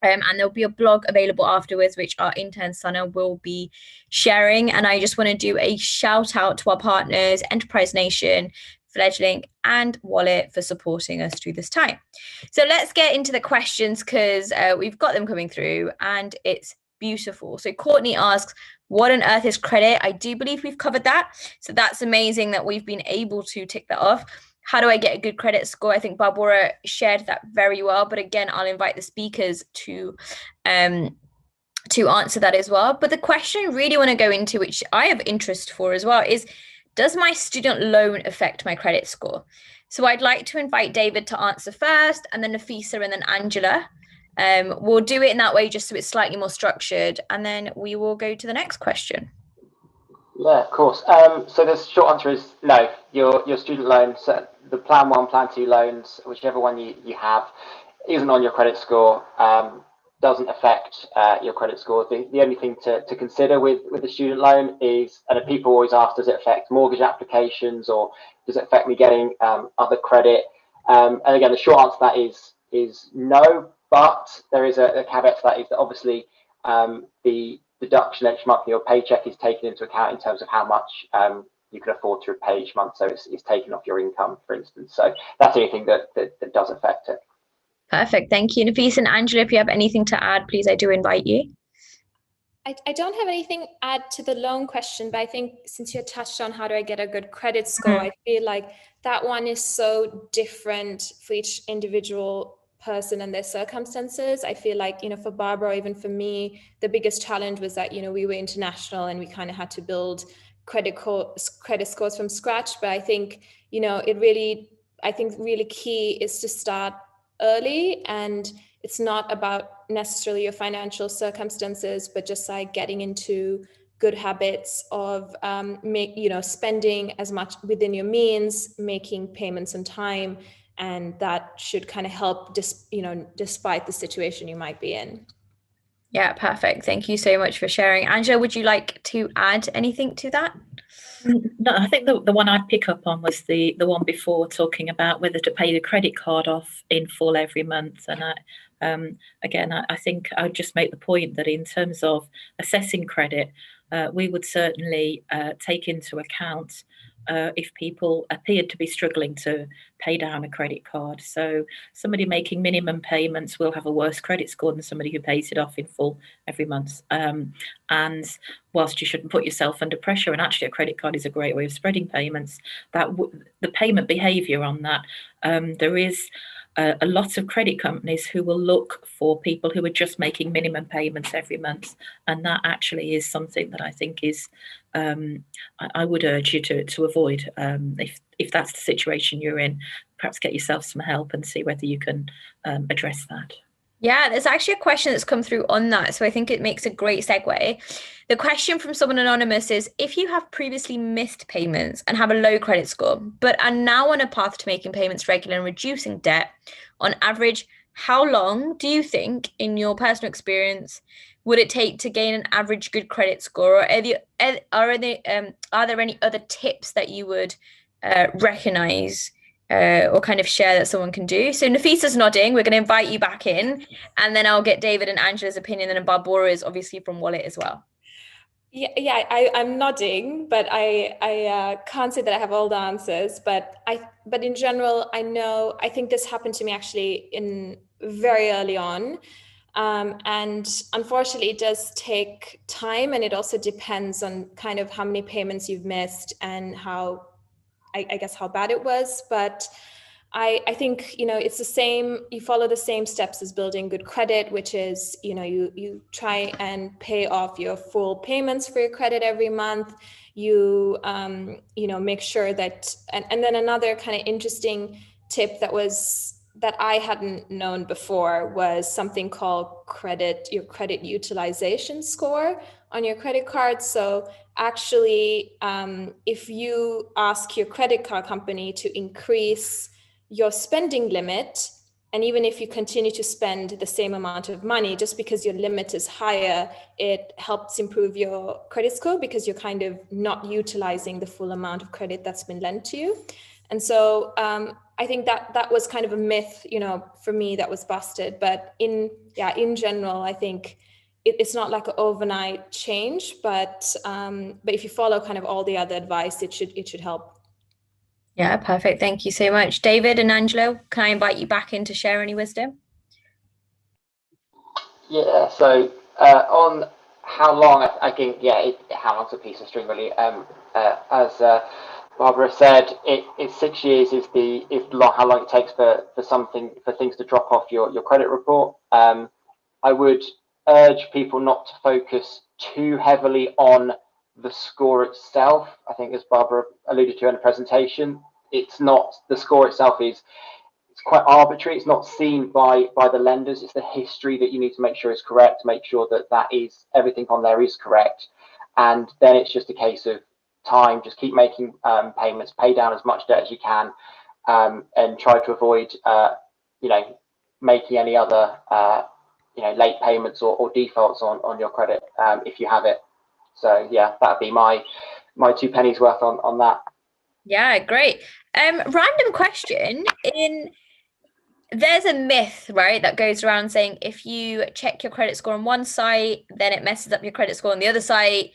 [SPEAKER 1] And there'll be a blog available afterwards, which our intern Sana will be sharing. And I just want to do a shout out to our partners, Enterprise Nation, Fledgling, and Wallet, for supporting us through this time. So let's get into the questions, because we've got them coming through and it's beautiful. So Courtney asks, What on earth is credit? I do believe we've covered that. So that's amazing that we've been able to tick that off. How do I get a good credit score? I think Barbara shared that very well. But again, I'll invite the speakers to answer that as well. But the question I really want to go into, which I have interest for as well, is does my student loan affect my credit score? So I'd like to invite David to answer first, and then Nafisa, and then Angela. We'll do it in that way just so it's slightly more structured, and then we will go to the next question.
[SPEAKER 5] Yeah, of course. So the short answer is no. Your student loans, the Plan 1, Plan 2 loans, whichever one you have, isn't on your credit score. Doesn't affect your credit score. The only thing to consider with the student loan is, and people always ask, does it affect mortgage applications, or does it affect me getting other credit? And again, the short answer to that is no, but there is a caveat to that, is that obviously the deduction each month in your paycheck is taken into account in terms of how much you can afford to repay each month. So it's taken off your income, for instance. So that's anything that does affect it.
[SPEAKER 1] Perfect. Thank you. Nafisa and Angela, if you have anything to add, please, I do invite you.
[SPEAKER 4] I don't have anything to add to the loan question, but I think since you touched on how do I get a good credit score, I feel like that one is so different for each individual person and their circumstances. I feel like, for Barbara, even for me, the biggest challenge was that, we were international and we kind of had to build credit scores from scratch. But I think, really key is to start early, and it's not about necessarily your financial circumstances, but just like getting into good habits of spending as much within your means, making payments on time, and that should kind of help despite the situation you might be in.
[SPEAKER 1] Yeah, perfect. Thank you so much for sharing. Angela, would you like to add anything to that?
[SPEAKER 3] No, I think the one I'd pick up on was the one before, talking about whether to pay the credit card off in full every month. And I think I would just make the point that in terms of assessing credit, we would certainly take into account if people appeared to be struggling to pay down a credit card. So somebody making minimum payments will have a worse credit score than somebody who pays it off in full every month. And whilst you shouldn't put yourself under pressure, and actually a credit card is a great way of spreading payments, that the payment behaviour on that, there is a lot of credit companies who will look for people who are just making minimum payments every month, and that actually is something that I think is I would urge you to avoid. If that's the situation you're in, perhaps get yourself some help and see whether you can address that.
[SPEAKER 1] Yeah, there's actually a question that's come through on that, so I think it makes a great segue. The question from someone anonymous is, if you have previously missed payments and have a low credit score, but are now on a path to making payments regular and reducing debt, on average, how long do you think, in your personal experience, would it take to gain an average good credit score? Or are there any other tips that you would recognize or kind of share that someone can do? So Nafisa's nodding. We're going to invite you back in, and then I'll get David and Angela's opinion, and then Barbara is obviously from Wallet as well.
[SPEAKER 4] Yeah, I'm nodding, but I can't say that I have all the answers. But in general, I think this happened to me actually in very early on. And unfortunately, it does take time, and it also depends on kind of how many payments you've missed and how, I guess, how bad it was. But I think, it's the same, you follow the same steps as building good credit, which is, you try and pay off your full payments for your credit every month. You, make sure that, and then another kind of interesting tip that I hadn't known before was something called your credit utilization score on your credit card. So actually, if you ask your credit card company to increase your spending limit, and even if you continue to spend the same amount of money, just because your limit is higher, it helps improve your credit score because you're kind of not utilizing the full amount of credit that's been lent to you. And so I think that was kind of a myth, for me, that was busted. But in general, I think it's not like an overnight change, but if you follow kind of all the other advice, it should help.
[SPEAKER 1] Yeah, perfect. Thank you so much. David and Angelo, can I invite you back in to share any wisdom?
[SPEAKER 5] Yeah, so on how long? I think how long's a piece of string really? As Barbara said, it's 6 years is how long it takes for things to drop off your credit report. I would urge people not to focus too heavily on the score itself. I think, as Barbara alluded to in the presentation, it's not the score itself it's quite arbitrary. It's not seen by the lenders. It's the history that you need to make sure is correct, make sure that is everything on there is correct, and then it's just a case of time. Just keep making payments, pay down as much debt as you can, and try to avoid making any other late payments or defaults on your credit if you have it. So yeah, that'd be my 2 pennies worth on that.
[SPEAKER 1] Yeah, great. Random question. There's a myth, right, that goes around saying if you check your credit score on one site, then it messes up your credit score on the other site,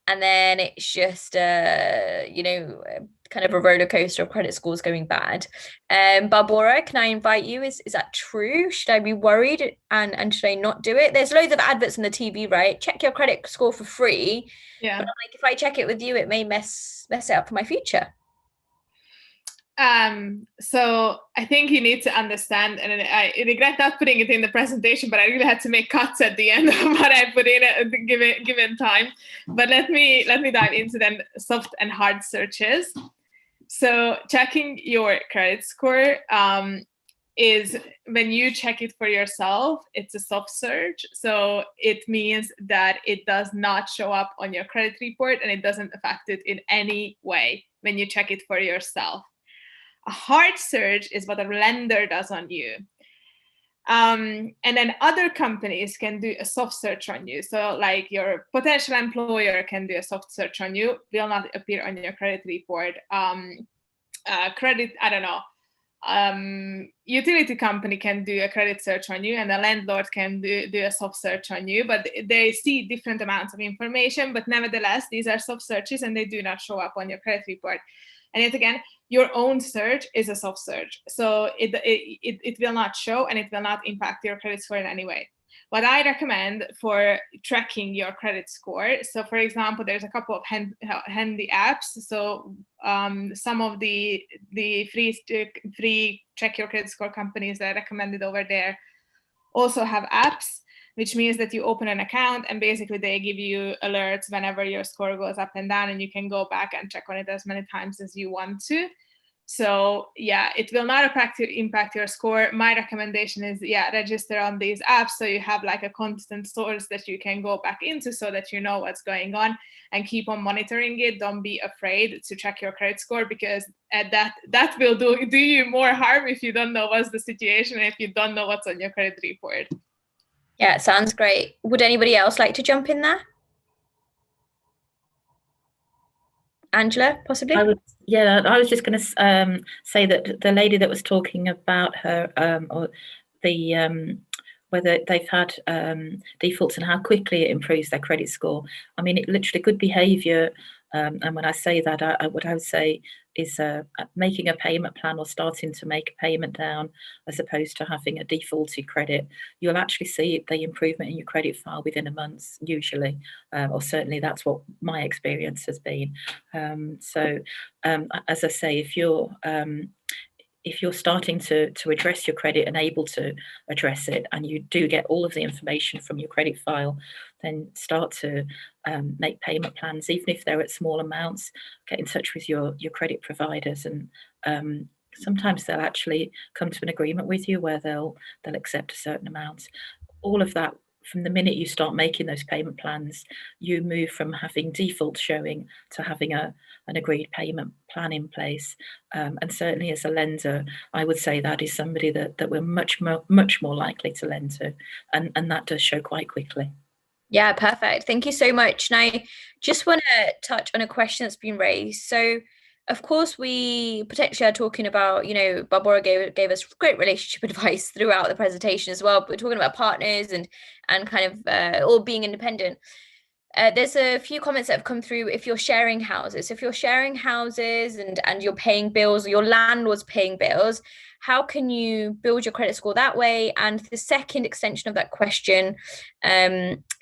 [SPEAKER 1] and then it's just kind of a roller coaster of credit scores going bad. Barbara, can I invite you? Is that true? Should I be worried and should I not do it? There's loads of adverts on the TV, right? Check your credit score for free.
[SPEAKER 2] Yeah.
[SPEAKER 1] But like if I check it with you, it may mess it up for my future.
[SPEAKER 2] So I think you need to understand, and I regret not putting it in the presentation, but I really had to make cuts at the end of what I put in at the given time. But let me dive into then soft and hard searches. So checking your credit score is when you check it for yourself, it's a soft search. So it means that it does not show up on your credit report and it doesn't affect it in any way when you check it for yourself. A hard search is what a lender does on you. And then other companies can do a soft search on you. So like your potential employer can do a soft search on you, will not appear on your credit report. Utility company can do a credit search on you, and the landlord can do a soft search on you, but they see different amounts of information, but nevertheless, these are soft searches and they do not show up on your credit report. And yet again, your own search is a soft search. So it will not show and it will not impact your credit score in any way. What I recommend for tracking your credit score, so for example, there's a couple of handy apps. So some of the free check your credit score companies that I recommended over there also have apps, which means that you open an account and basically they give you alerts whenever your score goes up and down, and you can go back and check on it as many times as you want to. So yeah, it will not impact your score. My recommendation is register on these apps so you have like a constant source that you can go back into so that you know what's going on and keep on monitoring it. Don't be afraid to check your credit score, because that will do you more harm if you don't know what's the situation and if you don't know what's on your credit report.
[SPEAKER 1] Yeah, sounds great. Would anybody else like to jump in there? Angela, possibly?
[SPEAKER 3] I was just going to say that the lady that was talking about her or the whether they've had defaults and how quickly it improves their credit score. I mean, it literally good behaviour. And when I say that, what I would say is making a payment plan or starting to make a payment down as opposed to having a defaulted credit. You'll actually see the improvement in your credit file within a month, usually, or certainly that's what my experience has been. As I say, if you're starting to address your credit and able to address it, and you do get all of the information from your credit file, then start to make payment plans, even if they're at small amounts. Get in touch with your credit providers, and sometimes they'll actually come to an agreement with you where they'll accept a certain amount. All of that, from the minute you start making those payment plans, you move from having default showing to having an agreed payment plan in place. And certainly as a lender, I would say that is somebody that we're much more likely to lend to. And that does show quite quickly.
[SPEAKER 1] Yeah, perfect. Thank you so much. And I just want to touch on a question that's been raised. So of course, we potentially are talking about, Barbara gave us great relationship advice throughout the presentation as well. But we're talking about partners and kind of all being independent. There's a few comments that have come through. If you're sharing houses, and you're paying bills, or your landlord's paying bills, how can you build your credit score that way? And the second extension of that question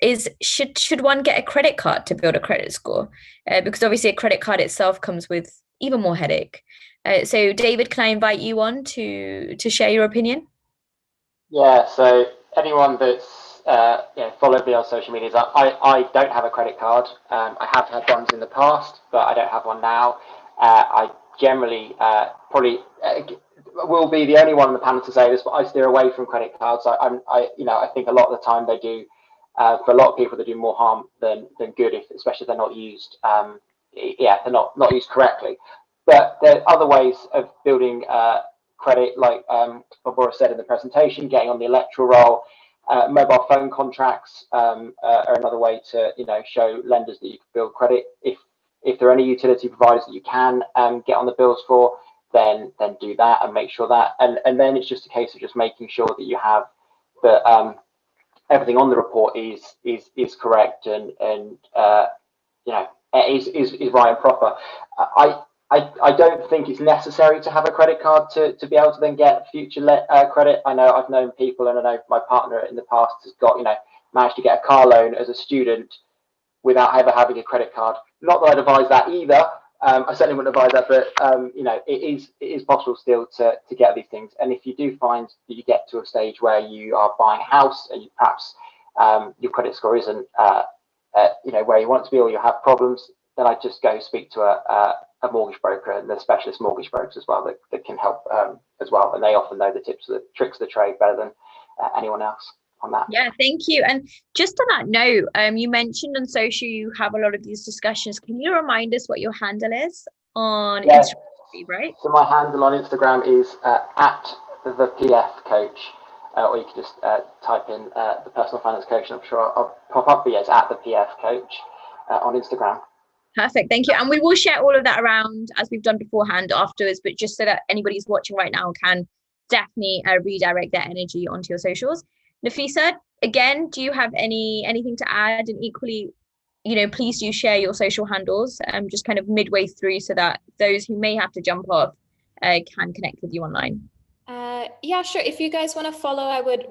[SPEAKER 1] is, should one get a credit card to build a credit score? Because obviously a credit card itself comes with even more headache. So David, can I invite you on to share your opinion?
[SPEAKER 5] Yeah, so anyone that's followed me on social media, I don't have a credit card. I have had ones in the past, but I don't have one now. I generally probably will be the only one on the panel to say this, but I steer away from credit cards. I think a lot of the time they do, for a lot of people, they do more harm than good, especially if they're not used. They're not used correctly. But there are other ways of building credit, like Barbara said in the presentation, getting on the electoral roll. Mobile phone contracts are another way to show lenders that you can build credit. If there are any utility providers that you can get on the bills for, then do that and make sure that, and then it's just a case of just making sure that you have that everything on the report is correct and is right and proper. I don't think it's necessary to have a credit card to be able to then get future credit. I know I've known people, and I know my partner in the past has got managed to get a car loan as a student without ever having a credit card. Not that I'd advise that either. I certainly wouldn't advise that, but it is possible still to get these things. And if you do find that you get to a stage where you are buying a house and you perhaps your credit score isn't where you want it to be, or you have problems, then I'd just go speak to a mortgage broker, and there's specialist mortgage brokers as well that can help as well, and they often know the tricks of the trade better than anyone else on that.
[SPEAKER 1] Yeah, thank you. And just on that note, you mentioned on social you have a lot of these discussions. Can you remind us what your handle is on Instagram, right?
[SPEAKER 5] So my handle on Instagram is at the PF Coach, or you can just type in the personal finance coach, and I'm sure I'll pop up. But yeah, it's at the PF Coach on Instagram.
[SPEAKER 1] Perfect, thank you. And we will share all of that around as we've done beforehand afterwards, but just so that anybody who's watching right now can definitely redirect their energy onto your socials. Nafisa, again, do you have anything to add? And equally, please do share your social handles just kind of midway through, so that those who may have to jump off can connect with you online.
[SPEAKER 4] Yeah, sure. If you guys want to follow, I would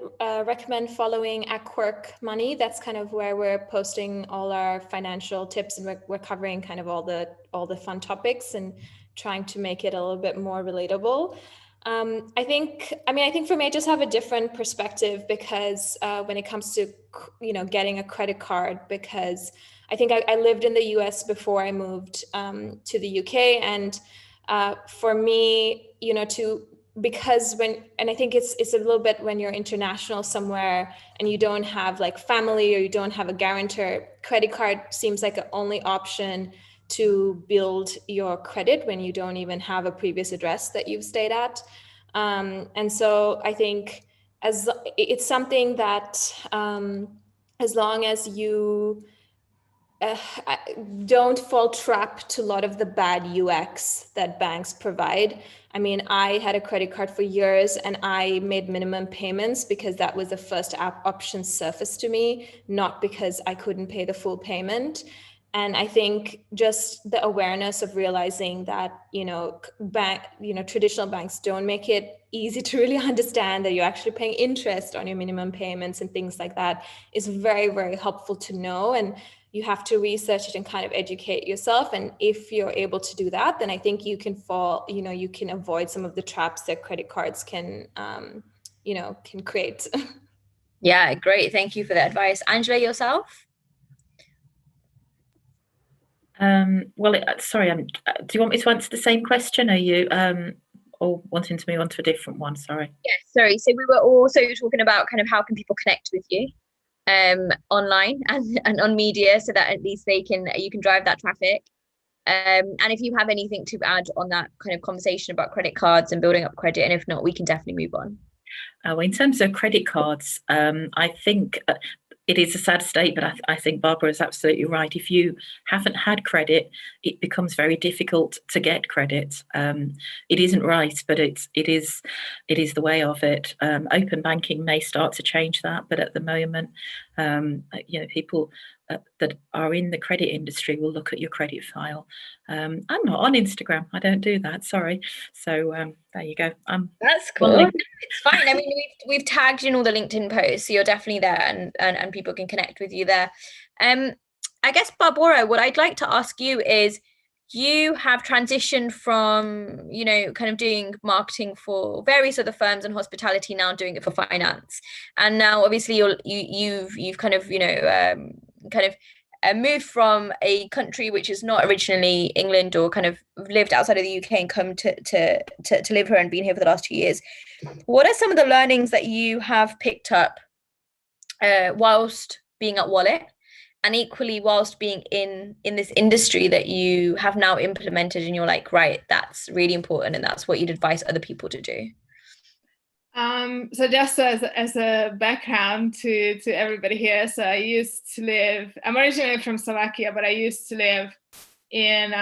[SPEAKER 4] recommend following at Quirk Money. That's kind of where we're posting all our financial tips, and we're covering kind of all the fun topics and trying to make it a little bit more relatable. I think for me, I just have a different perspective, because when it comes to getting a credit card, because I think I lived in the US before I moved to the UK, and for me, because I think it's a little bit when you're international somewhere and you don't have like family, or you don't have a guarantor, credit card seems like the only option to build your credit when you don't even have a previous address that you've stayed at. And so I think it's something that as long as you don't fall trap to a lot of the bad UX that banks provide. I mean, I had a credit card for years and I made minimum payments because that was the first option surfaced to me, not because I couldn't pay the full payment. And I think just the awareness of realizing that, traditional banks don't make it easy to really understand that you're actually paying interest on your minimum payments and things like that is very, very helpful to know. And you have to research it and kind of educate yourself. And if you're able to do that, then I think you can you can avoid some of the traps that credit cards can create.
[SPEAKER 1] Yeah, great. Thank you for the advice. Angela, yourself?
[SPEAKER 3] Sorry, do you want me to answer the same question? Are you or wanting to move on to a different one? Sorry.
[SPEAKER 1] Yes, sorry. So we were also talking about kind of how can people connect with you online and on media, so that at least you can drive that traffic. And if you have anything to add on that kind of conversation about credit cards and building up credit, and if not, we can definitely move on.
[SPEAKER 3] In terms of credit cards, I think it is a sad state, but I think Barbara is absolutely right. If you haven't had credit, it becomes very difficult to get credit. It isn't right, but it is the way of it. Open banking may start to change that, but at the moment, people that are in the credit industry will look at your credit file. I'm not on Instagram. I don't do that. Sorry. So there you go.
[SPEAKER 1] That's cool. No, it's fine. I mean, we've tagged in all the LinkedIn posts, so you're definitely there, and people can connect with you there. I guess, Barbara, what I'd like to ask you is, you have transitioned from, kind of doing marketing for various other firms and hospitality, now doing it for finance. And now obviously you've kind of, moved from a country which is not originally England, or kind of lived outside of the UK and come to live here and been here for the last 2 years. What are some of the learnings that you have picked up whilst being at Wallet, and equally whilst being in this industry that you have now implemented, and you're like, right, that's really important, and that's what you'd advise other people to do?
[SPEAKER 2] So just as a background to everybody here, so I'm originally from Slovakia, but I used to live in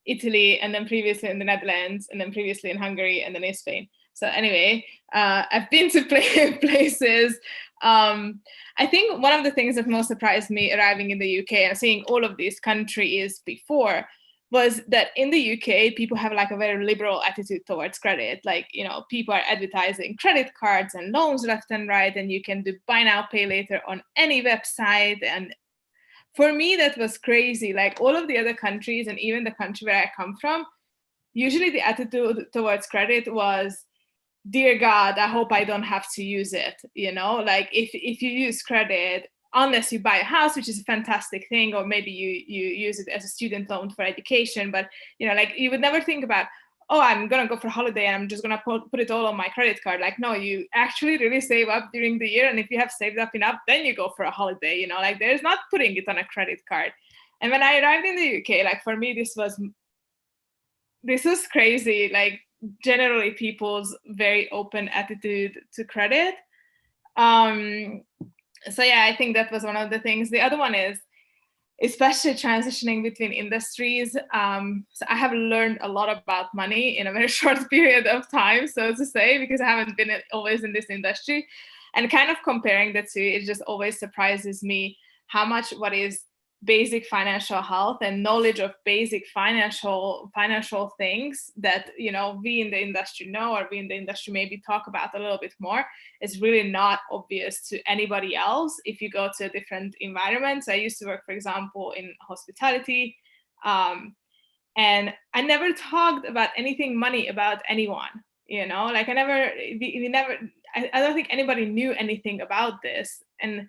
[SPEAKER 2] Italy, and then previously in the Netherlands, and then previously in Hungary, and then in Spain. So anyway, I've been to places. I think one of the things that most surprised me arriving in the UK and seeing all of these countries before was that in the UK, people have like a very liberal attitude towards credit. Like, people are advertising credit cards and loans left and right, and you can do buy now, pay later on any website. And for me, that was crazy. Like, all of the other countries, and even the country where I come from, usually the attitude towards credit was, dear God, I hope I don't have to use it. Like, if you use credit, unless you buy a house, which is a fantastic thing, or maybe you use it as a student loan for education, but like, you would never think about, oh, I'm gonna go for a holiday and I'm just gonna put it all on my credit card. Like, no, you actually really save up during the year, and if you have saved up enough, then you go for a holiday. Like, there's not putting it on a credit card. And when I arrived in the UK, like, for me, this was crazy. Like, generally people's very open attitude to credit. So yeah, I think that was one of the things. The other one is, especially transitioning between industries. So I have learned a lot about money in a very short period of time, so to say, because I haven't been always in this industry. And kind of comparing the two, it just always surprises me how much what is basic financial health and knowledge of basic financial things that we in the industry know, or we in the industry maybe talk about a little bit more, is really not obvious to anybody else if you go to a different environment. So I used to work, for example, in hospitality, and I never talked about anything money about anyone. Like, I don't think anybody knew anything about this, and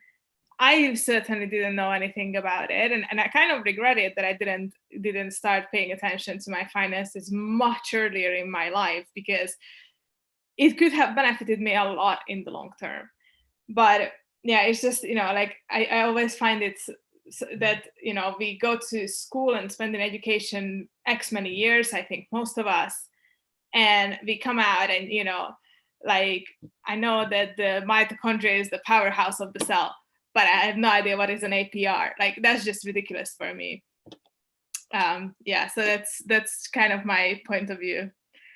[SPEAKER 2] I certainly didn't know anything about it, and I kind of regret it that I didn't start paying attention to my finances much earlier in my life, because it could have benefited me a lot in the long term. But yeah, it's just, like, I always find it that we go to school and spend in education X many years, I think most of us, and we come out and like, I know that the mitochondria is the powerhouse of the cell, but I have no idea what is an APR. Like, that's just ridiculous for me. Yeah, so that's kind of my point of view.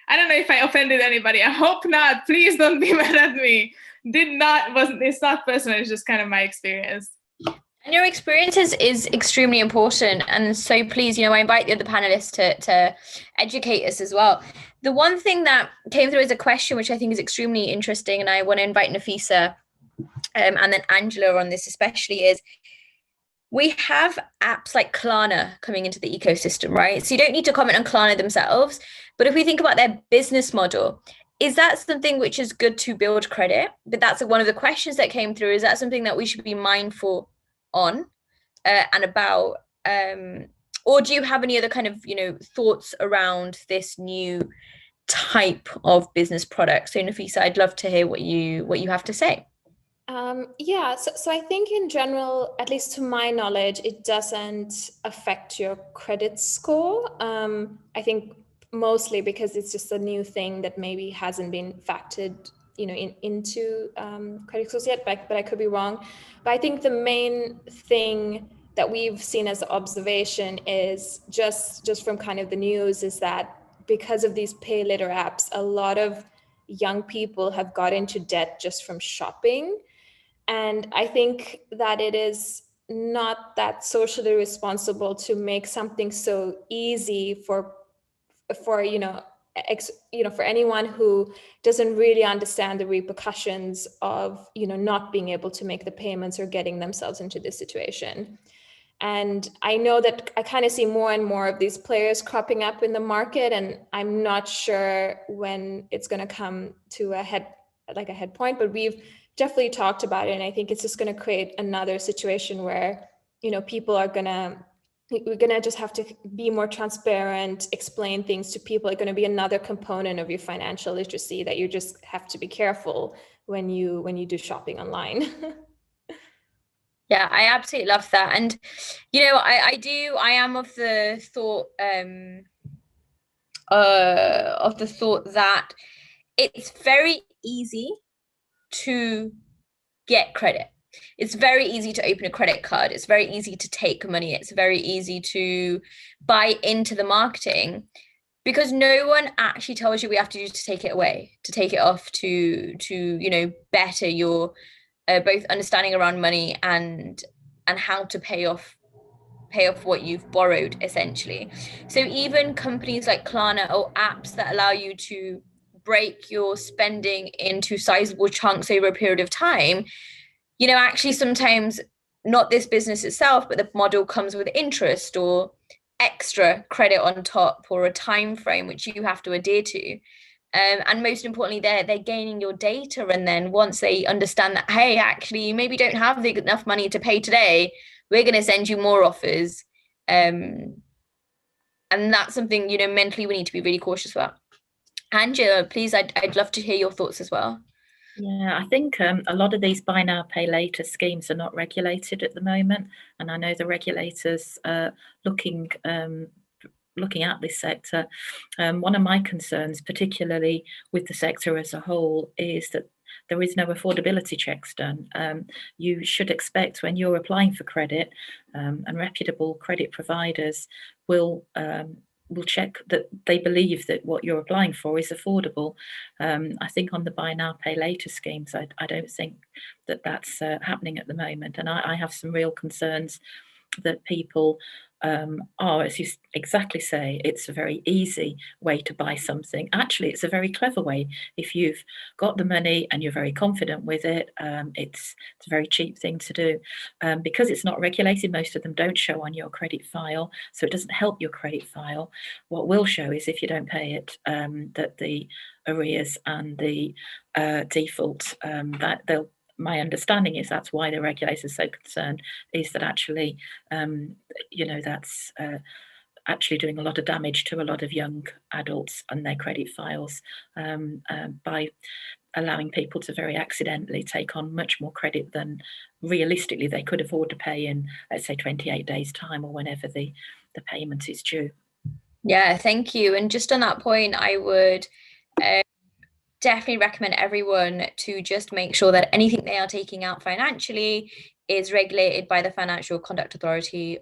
[SPEAKER 2] I don't know if I offended anybody. I hope not. Please don't be mad at me. It's not personal. It's just kind of my experience.
[SPEAKER 1] And your experience is extremely important. And so please, I invite the other panelists to educate us as well. The one thing that came through as a question, which I think is extremely interesting, and I want to invite Nafisa and then Angela on this especially, is we have apps like Klarna coming into the ecosystem, right? So you don't need to comment on Klarna themselves, but if we think about their business model, is that something which is good to build credit? But that's one of the questions that came through. Is that something that we should be mindful on and about? Or do you have any other kind of, thoughts around this new type of business product? So Nafisa, I'd love to hear what you have to say.
[SPEAKER 4] Yeah, so I think in general, at least to my knowledge, it doesn't affect your credit score. I think mostly because it's just a new thing that maybe hasn't been factored, into credit scores yet, but I could be wrong. But I think the main thing that we've seen as an observation is just from kind of the news is that because of these pay later apps, a lot of young people have got into debt just from shopping. And I think that it is not that socially responsible to make something so easy for for anyone who doesn't really understand the repercussions of not being able to make the payments or getting themselves into this situation. And I know that I kind of see more and more of these players cropping up in the market, and I'm not sure when it's going to come to a head point, but we've definitely talked about it. And I think it's just going to create another situation where, people are we're going to just have to be more transparent, explain things to people. It's going to be another component of your financial literacy that you just have to be careful when you do shopping online.
[SPEAKER 1] Yeah, I absolutely love that. And, I am of the thought that it's very easy to get credit. It's very easy to open a credit card. It's very easy to take money. It's very easy to buy into the marketing, because no one actually tells you what you have to do to take it away, to take it off, to better your both understanding around money and how to pay off what you've borrowed, essentially. So even companies like Klarna or apps that allow you to break your spending into sizable chunks over a period of time, actually sometimes not this business itself, but the model comes with interest or extra credit on top, or a time frame which you have to adhere to. And most importantly, they're gaining your data, and then once they understand that, hey, actually you maybe don't have enough money to pay today, we're going to send you more offers. And that's something mentally we need to be really cautious about. Angela, please, I'd love to hear your thoughts as well.
[SPEAKER 3] Yeah, I think a lot of these buy now, pay later schemes are not regulated at the moment, and I know the regulators are looking at this sector. One of my concerns, particularly with the sector as a whole, is that there is no affordability checks done. You should expect when you're applying for credit, and reputable credit providers will check that they believe that what you're applying for is affordable. I think on the buy now, pay later schemes, I don't think that that's happening at the moment. And I have some real concerns that people are, as you exactly say, it's a very easy way to buy something. Actually, it's a very clever way. If you've got the money and you're very confident with it, it's a very cheap thing to do. Because it's not regulated, most of them don't show on your credit file, so it doesn't help your credit file. What will show is if you don't pay it, that the arrears and the default, that they'll. My understanding is that's why the regulators are so concerned, is that actually, that's actually doing a lot of damage to a lot of young adults and their credit files by allowing people to very accidentally take on much more credit than realistically they could afford to pay in, let's say, 28 days' time or whenever the payment is due.
[SPEAKER 1] Yeah, thank you. And just on that point, I would definitely recommend everyone to just make sure that anything they are taking out financially is regulated by the Financial Conduct Authority,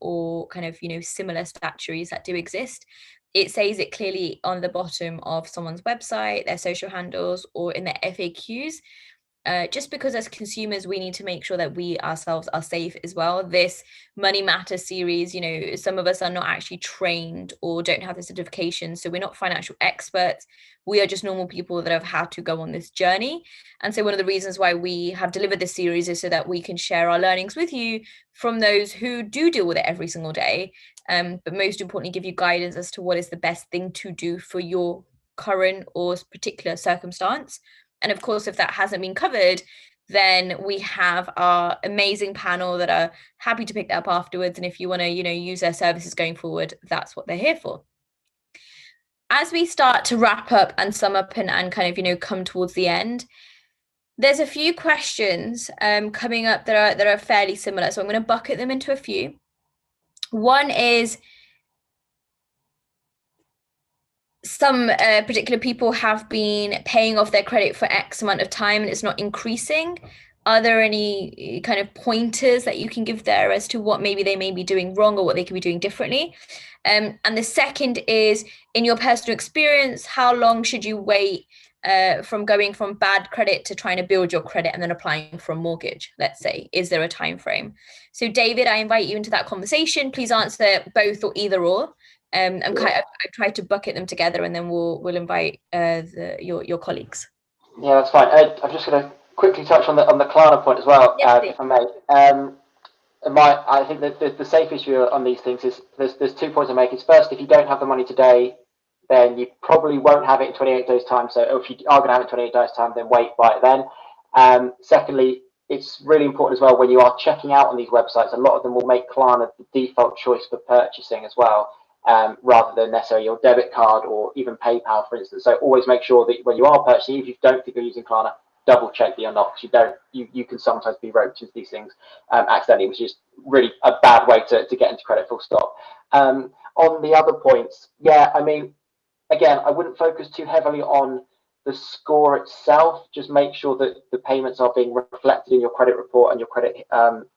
[SPEAKER 1] or kind of similar statutories that do exist. It says it clearly on the bottom of someone's website, their social handles, or in their FAQs. Just because as consumers, we need to make sure that we ourselves are safe as well. This Money Matter series, some of us are not actually trained or don't have the certification. So we're not financial experts. We are just normal people that have had to go on this journey. And so one of the reasons why we have delivered this series is so that we can share our learnings with you from those who do deal with it every single day. But most importantly, give you guidance as to what is the best thing to do for your current or particular circumstance. And of course, if that hasn't been covered, then we have our amazing panel that are happy to pick that up afterwards. And if you want to, use their services going forward, that's what they're here for. As we start to wrap up and sum up and kind of, come towards the end, there's a few questions coming up that are fairly similar. So I'm going to bucket them into a few. One is, some particular people have been paying off their credit for X amount of time and it's not increasing. Are there any kind of pointers that you can give there as to what maybe they may be doing wrong or what they could be doing differently? And the second is, in your personal experience, how long should you wait from going from bad credit to trying to build your credit and then applying for a mortgage, let's say? Is there a time frame? So David, I invite you into that conversation. Please answer both or either or. And I try to bucket them together, and then we'll invite your colleagues.
[SPEAKER 5] Yeah, that's fine. I'm just going to quickly touch on the Klarna point as well, if I may. I think that the safe issue on these things is there's 2 points I make. Is first, if you don't have the money today, then you probably won't have it in 28 days time. So if you are going to have it in 28 days time, then wait, buy it then. Secondly, it's really important as well when you are checking out on these websites. A lot of them will make Klarna the default choice for purchasing as well, rather than necessarily your debit card or even PayPal, for instance. So always make sure that when you are purchasing, if you don't think you're using Klarna, double check that you're not, because you can sometimes be roped into these things accidentally, which is really a bad way to get into credit, full stop. On the other points, yeah, I mean, again, I wouldn't focus too heavily on the score itself. Just make sure that the payments are being reflected in your credit report and your credit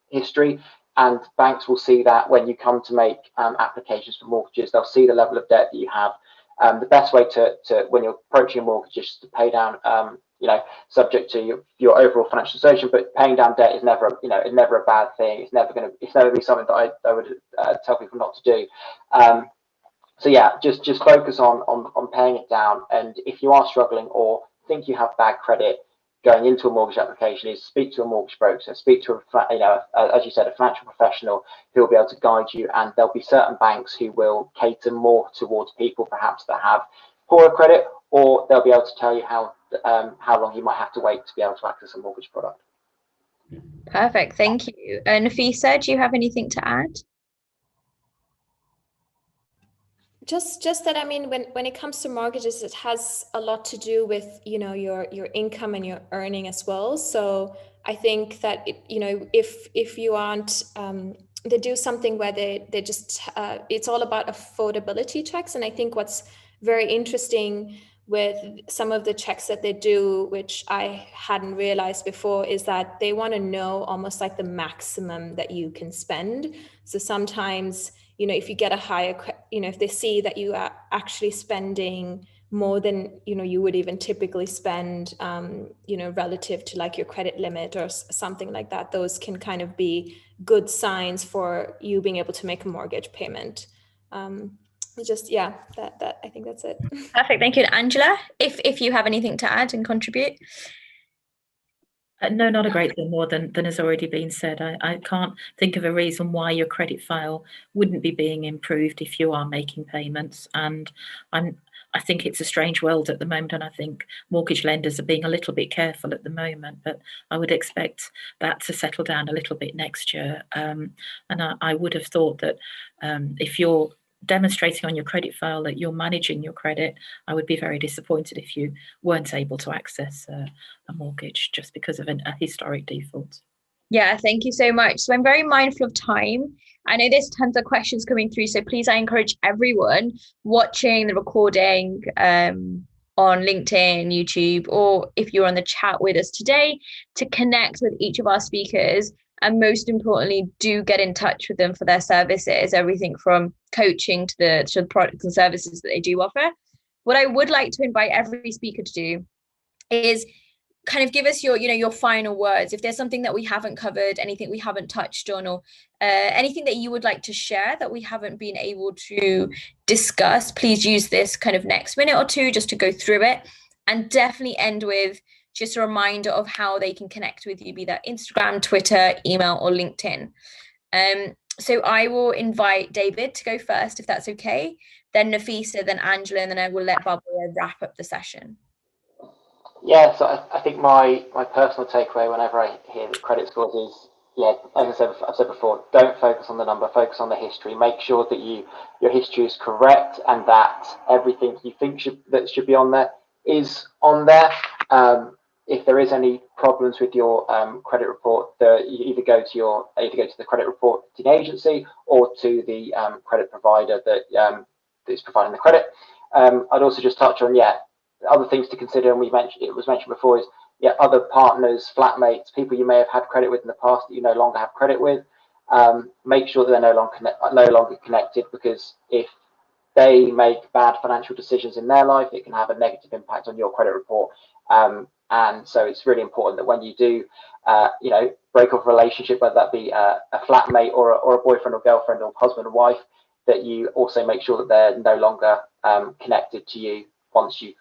[SPEAKER 5] history. And banks will see that when you come to make applications for mortgages. They'll see the level of debt that you have. The best way to when you're approaching a mortgage is to pay down, subject to your overall financial situation. But paying down debt is never, it's never a bad thing. It's never be something that I would tell people not to do. So yeah, just focus on paying it down. And if you are struggling or think you have bad credit going into a mortgage application, is speak to a mortgage broker, speak to as you said, a financial professional who will be able to guide you. And there'll be certain banks who will cater more towards people perhaps that have poorer credit, or they'll be able to tell you how long you might have to wait to be able to access a mortgage product.
[SPEAKER 1] Perfect, thank you. Nafisa, do you have anything to add?
[SPEAKER 4] Just that, I mean, when it comes to mortgages, it has a lot to do with, your income and your earning as well. So I think that, if you aren't, they do something where they just, it's all about affordability checks. And I think what's very interesting with some of the checks that they do, which I hadn't realized before, is that they want to know almost like the maximum that you can spend. So sometimes, if you get a higher, if they see that you are actually spending more than, you would even typically spend, relative to like your credit limit or something like that, those can kind of be good signs for you being able to make a mortgage payment. That I think that's it.
[SPEAKER 1] Perfect, thank you. Angela, if you have anything to add and contribute.
[SPEAKER 3] No, not a great deal more than has already been said. I can't think of a reason why your credit file wouldn't be being improved if you are making payments. And I think it's a strange world at the moment, and I think mortgage lenders are being a little bit careful at the moment, but I would expect that to settle down a little bit next year. And I would have thought that if you're demonstrating on your credit file that you're managing your credit, I would be very disappointed if you weren't able to access a mortgage just because of a historic default.
[SPEAKER 1] Yeah, thank you so much. So I'm very mindful of time. I know there's tons of questions coming through, so please, I encourage everyone watching the recording on LinkedIn, YouTube, or if you're on the chat with us today, to connect with each of our speakers. And most importantly, do get in touch with them for their services, everything from coaching to the products and services that they do offer. What I would like to invite every speaker to do is kind of give us your final words. If there's something that we haven't covered, anything we haven't touched on, or anything that you would like to share that we haven't been able to discuss, please use this kind of next minute or two just to go through it, and definitely end with just a reminder of how they can connect with you, be that Instagram, Twitter, email, or LinkedIn. So I will invite David to go first, if that's okay, then Nafisa, then Angela, and then I will let Barbara wrap up the session.
[SPEAKER 5] Yeah, so I think my personal takeaway whenever I hear the credit scores is, yeah, as I've said before, don't focus on the number, focus on the history. Make sure that your history is correct and that everything you think should be on there is on there. If there is any problems with your credit report, you either go to the credit reporting agency or to the credit provider that is providing the credit. I'd also just touch on other things to consider, and it was mentioned before, is other partners, flatmates, people you may have had credit with in the past that you no longer have credit with. Make sure that they're no longer connected, because if they make bad financial decisions in their life, it can have a negative impact on your credit report. And so it's really important that when you do, break off a relationship, whether that be a flatmate or a boyfriend or girlfriend or husband or wife, that you also make sure that they're no longer connected to you once you've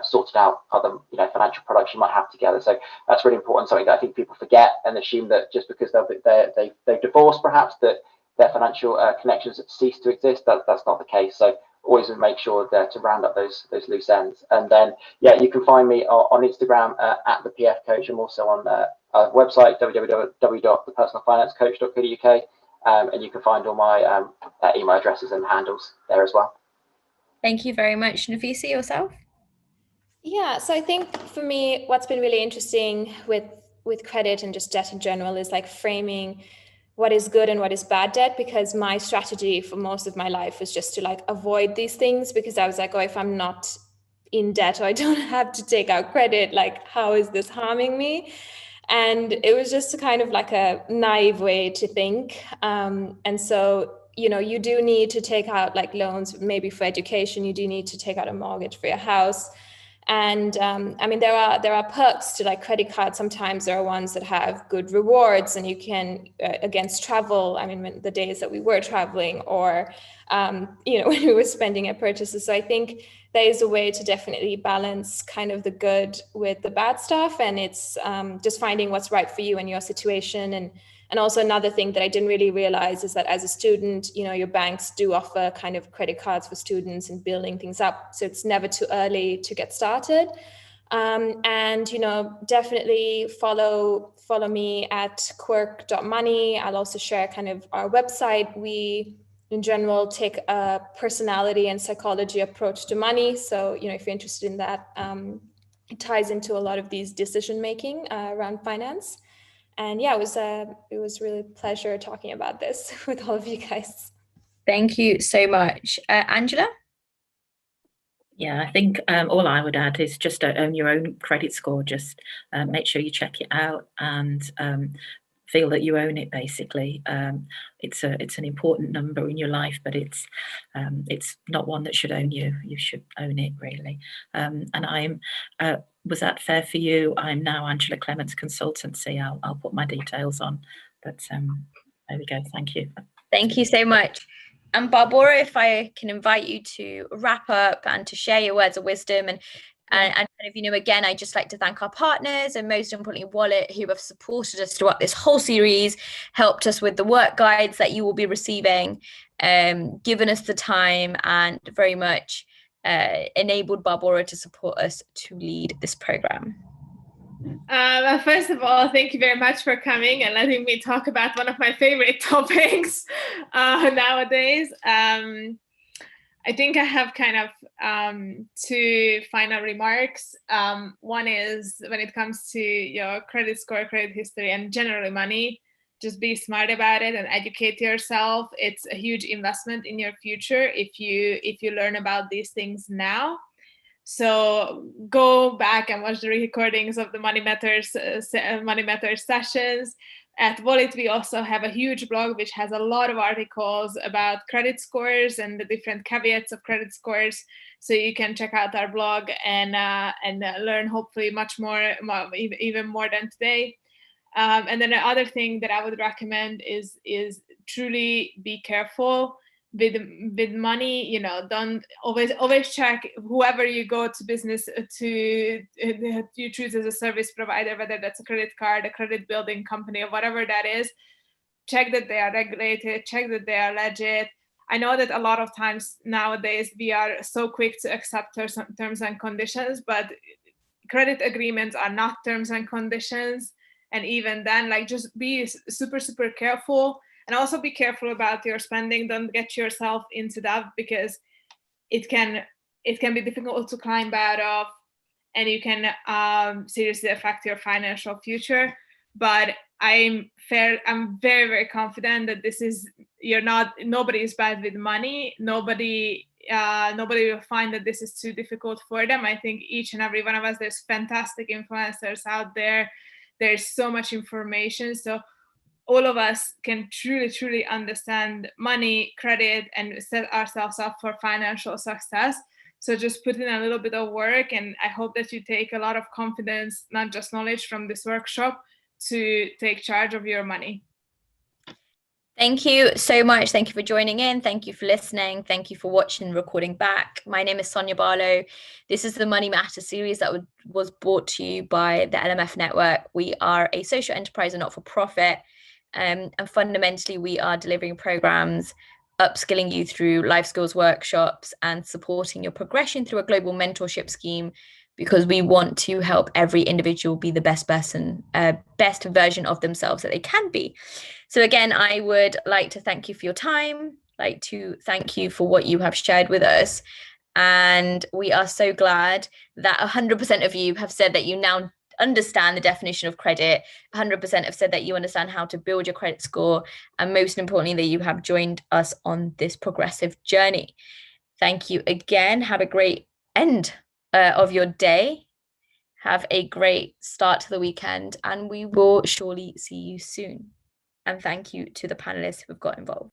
[SPEAKER 5] sorted out other financial products you might have together. So that's really important, something that I think people forget and assume that just because they've divorced perhaps that their financial connections cease to exist. That's not the case. So always make sure to round up those loose ends. And then you can find me on Instagram at the PF Coach. I'm also on our website www.thepersonalfinancecoach.co.uk, and you can find all my email addresses and handles there as well.
[SPEAKER 1] Thank you very much. Nafisa, yourself?
[SPEAKER 4] Yeah, so I think for me, what's been really interesting with credit and just debt in general is like framing what is good and what is bad debt, because my strategy for most of my life was just to like avoid these things, because I was like, oh, if I'm not in debt or I don't have to take out credit, like how is this harming me? And it was just a kind of like a naive way to think. And so, you do need to take out like loans, maybe for education, you do need to take out a mortgage for your house. And I mean, there are perks to like credit cards. Sometimes there are ones that have good rewards, and you can against travel. I mean, when the days that we were traveling, or when we were spending at purchases. So I think there is a way to definitely balance kind of the good with the bad stuff, and it's just finding what's right for you and your situation. And also another thing that I didn't really realize is that as a student, your banks do offer kind of credit cards for students and building things up. So it's never too early to get started. And, definitely follow me at quirk.money. I'll also share kind of our website. We, in general, take a personality and psychology approach to money. So, if you're interested in that, it ties into a lot of these decision-making around finance. And yeah, it was really a pleasure talking about this with all of you guys.
[SPEAKER 1] Thank you so much. Angela?
[SPEAKER 3] Yeah, I think all I would add is just own your own credit score. Just make sure you check it out and feel that you own it. Basically, it's an important number in your life, but it's not one that should own you. You should own it, really. And was that fair for you? I'm now Angela Clements Consultancy. I'll put my details on. But there we go. Thank you.
[SPEAKER 1] Thank you so much. And Barbara, if I can invite you to wrap up and to share your words of wisdom and kind of, again, I'd just like to thank our partners and most importantly, Wallet, who have supported us throughout this whole series, helped us with the work guides that you will be receiving, given us the time and very much enabled Barbara to support us to lead this program.
[SPEAKER 2] First of all, thank you very much for coming and letting me talk about one of my favorite topics nowadays. I think I have kind of two final remarks. One is when it comes to your credit score, credit history, and generally money, just be smart about it and educate yourself. It's a huge investment in your future if you learn about these things now. So go back and watch the recordings of the Money Matters sessions. At Wallet, we also have a huge blog which has a lot of articles about credit scores and the different caveats of credit scores. So you can check out our blog and learn hopefully much more, even more than today. And then the other thing that I would recommend is truly be careful with money. Don't always check whoever you go to business to you choose as a service provider, whether that's a credit card, a credit building company, or whatever that is. Check that they are regulated, check that they are legit. I know that a lot of times nowadays we are so quick to accept terms and conditions, but credit agreements are not terms and conditions. And even then, like, just be super, super careful. And also be careful about your spending. Don't get yourself into that, because it can be difficult to climb out of, and you can seriously affect your financial future. But I'm very, very confident that nobody is bad with money. Nobody will find that this is too difficult for them. I think each and every one of us, there's fantastic influencers out there. There's so much information. So all of us can truly understand money, credit, and set ourselves up for financial success. So just put in a little bit of work, and I hope that you take a lot of confidence, not just knowledge, from this workshop to take charge of your money.
[SPEAKER 1] Thank you so much. Thank you for joining in. Thank you for listening. Thank you for watching and recording back. My name is Sonia Barlow. This is the Money Matter series that was brought to you by the LMF Network. We are a social enterprise and not-for-profit. And fundamentally, we are delivering programs, upskilling you through life skills workshops, and supporting your progression through a global mentorship scheme, because we want to help every individual be the best person, best version of themselves that they can be. So again, I would like to thank you for your time, like to thank you for what you have shared with us. And we are so glad that 100% of you have said that you now understand the definition of credit. 100% have said that you understand how to build your credit score. And most importantly, that you have joined us on this progressive journey. Thank you again. Have a great end of your day. Have a great start to the weekend, and we will surely see you soon. And thank you to the panelists who have got involved.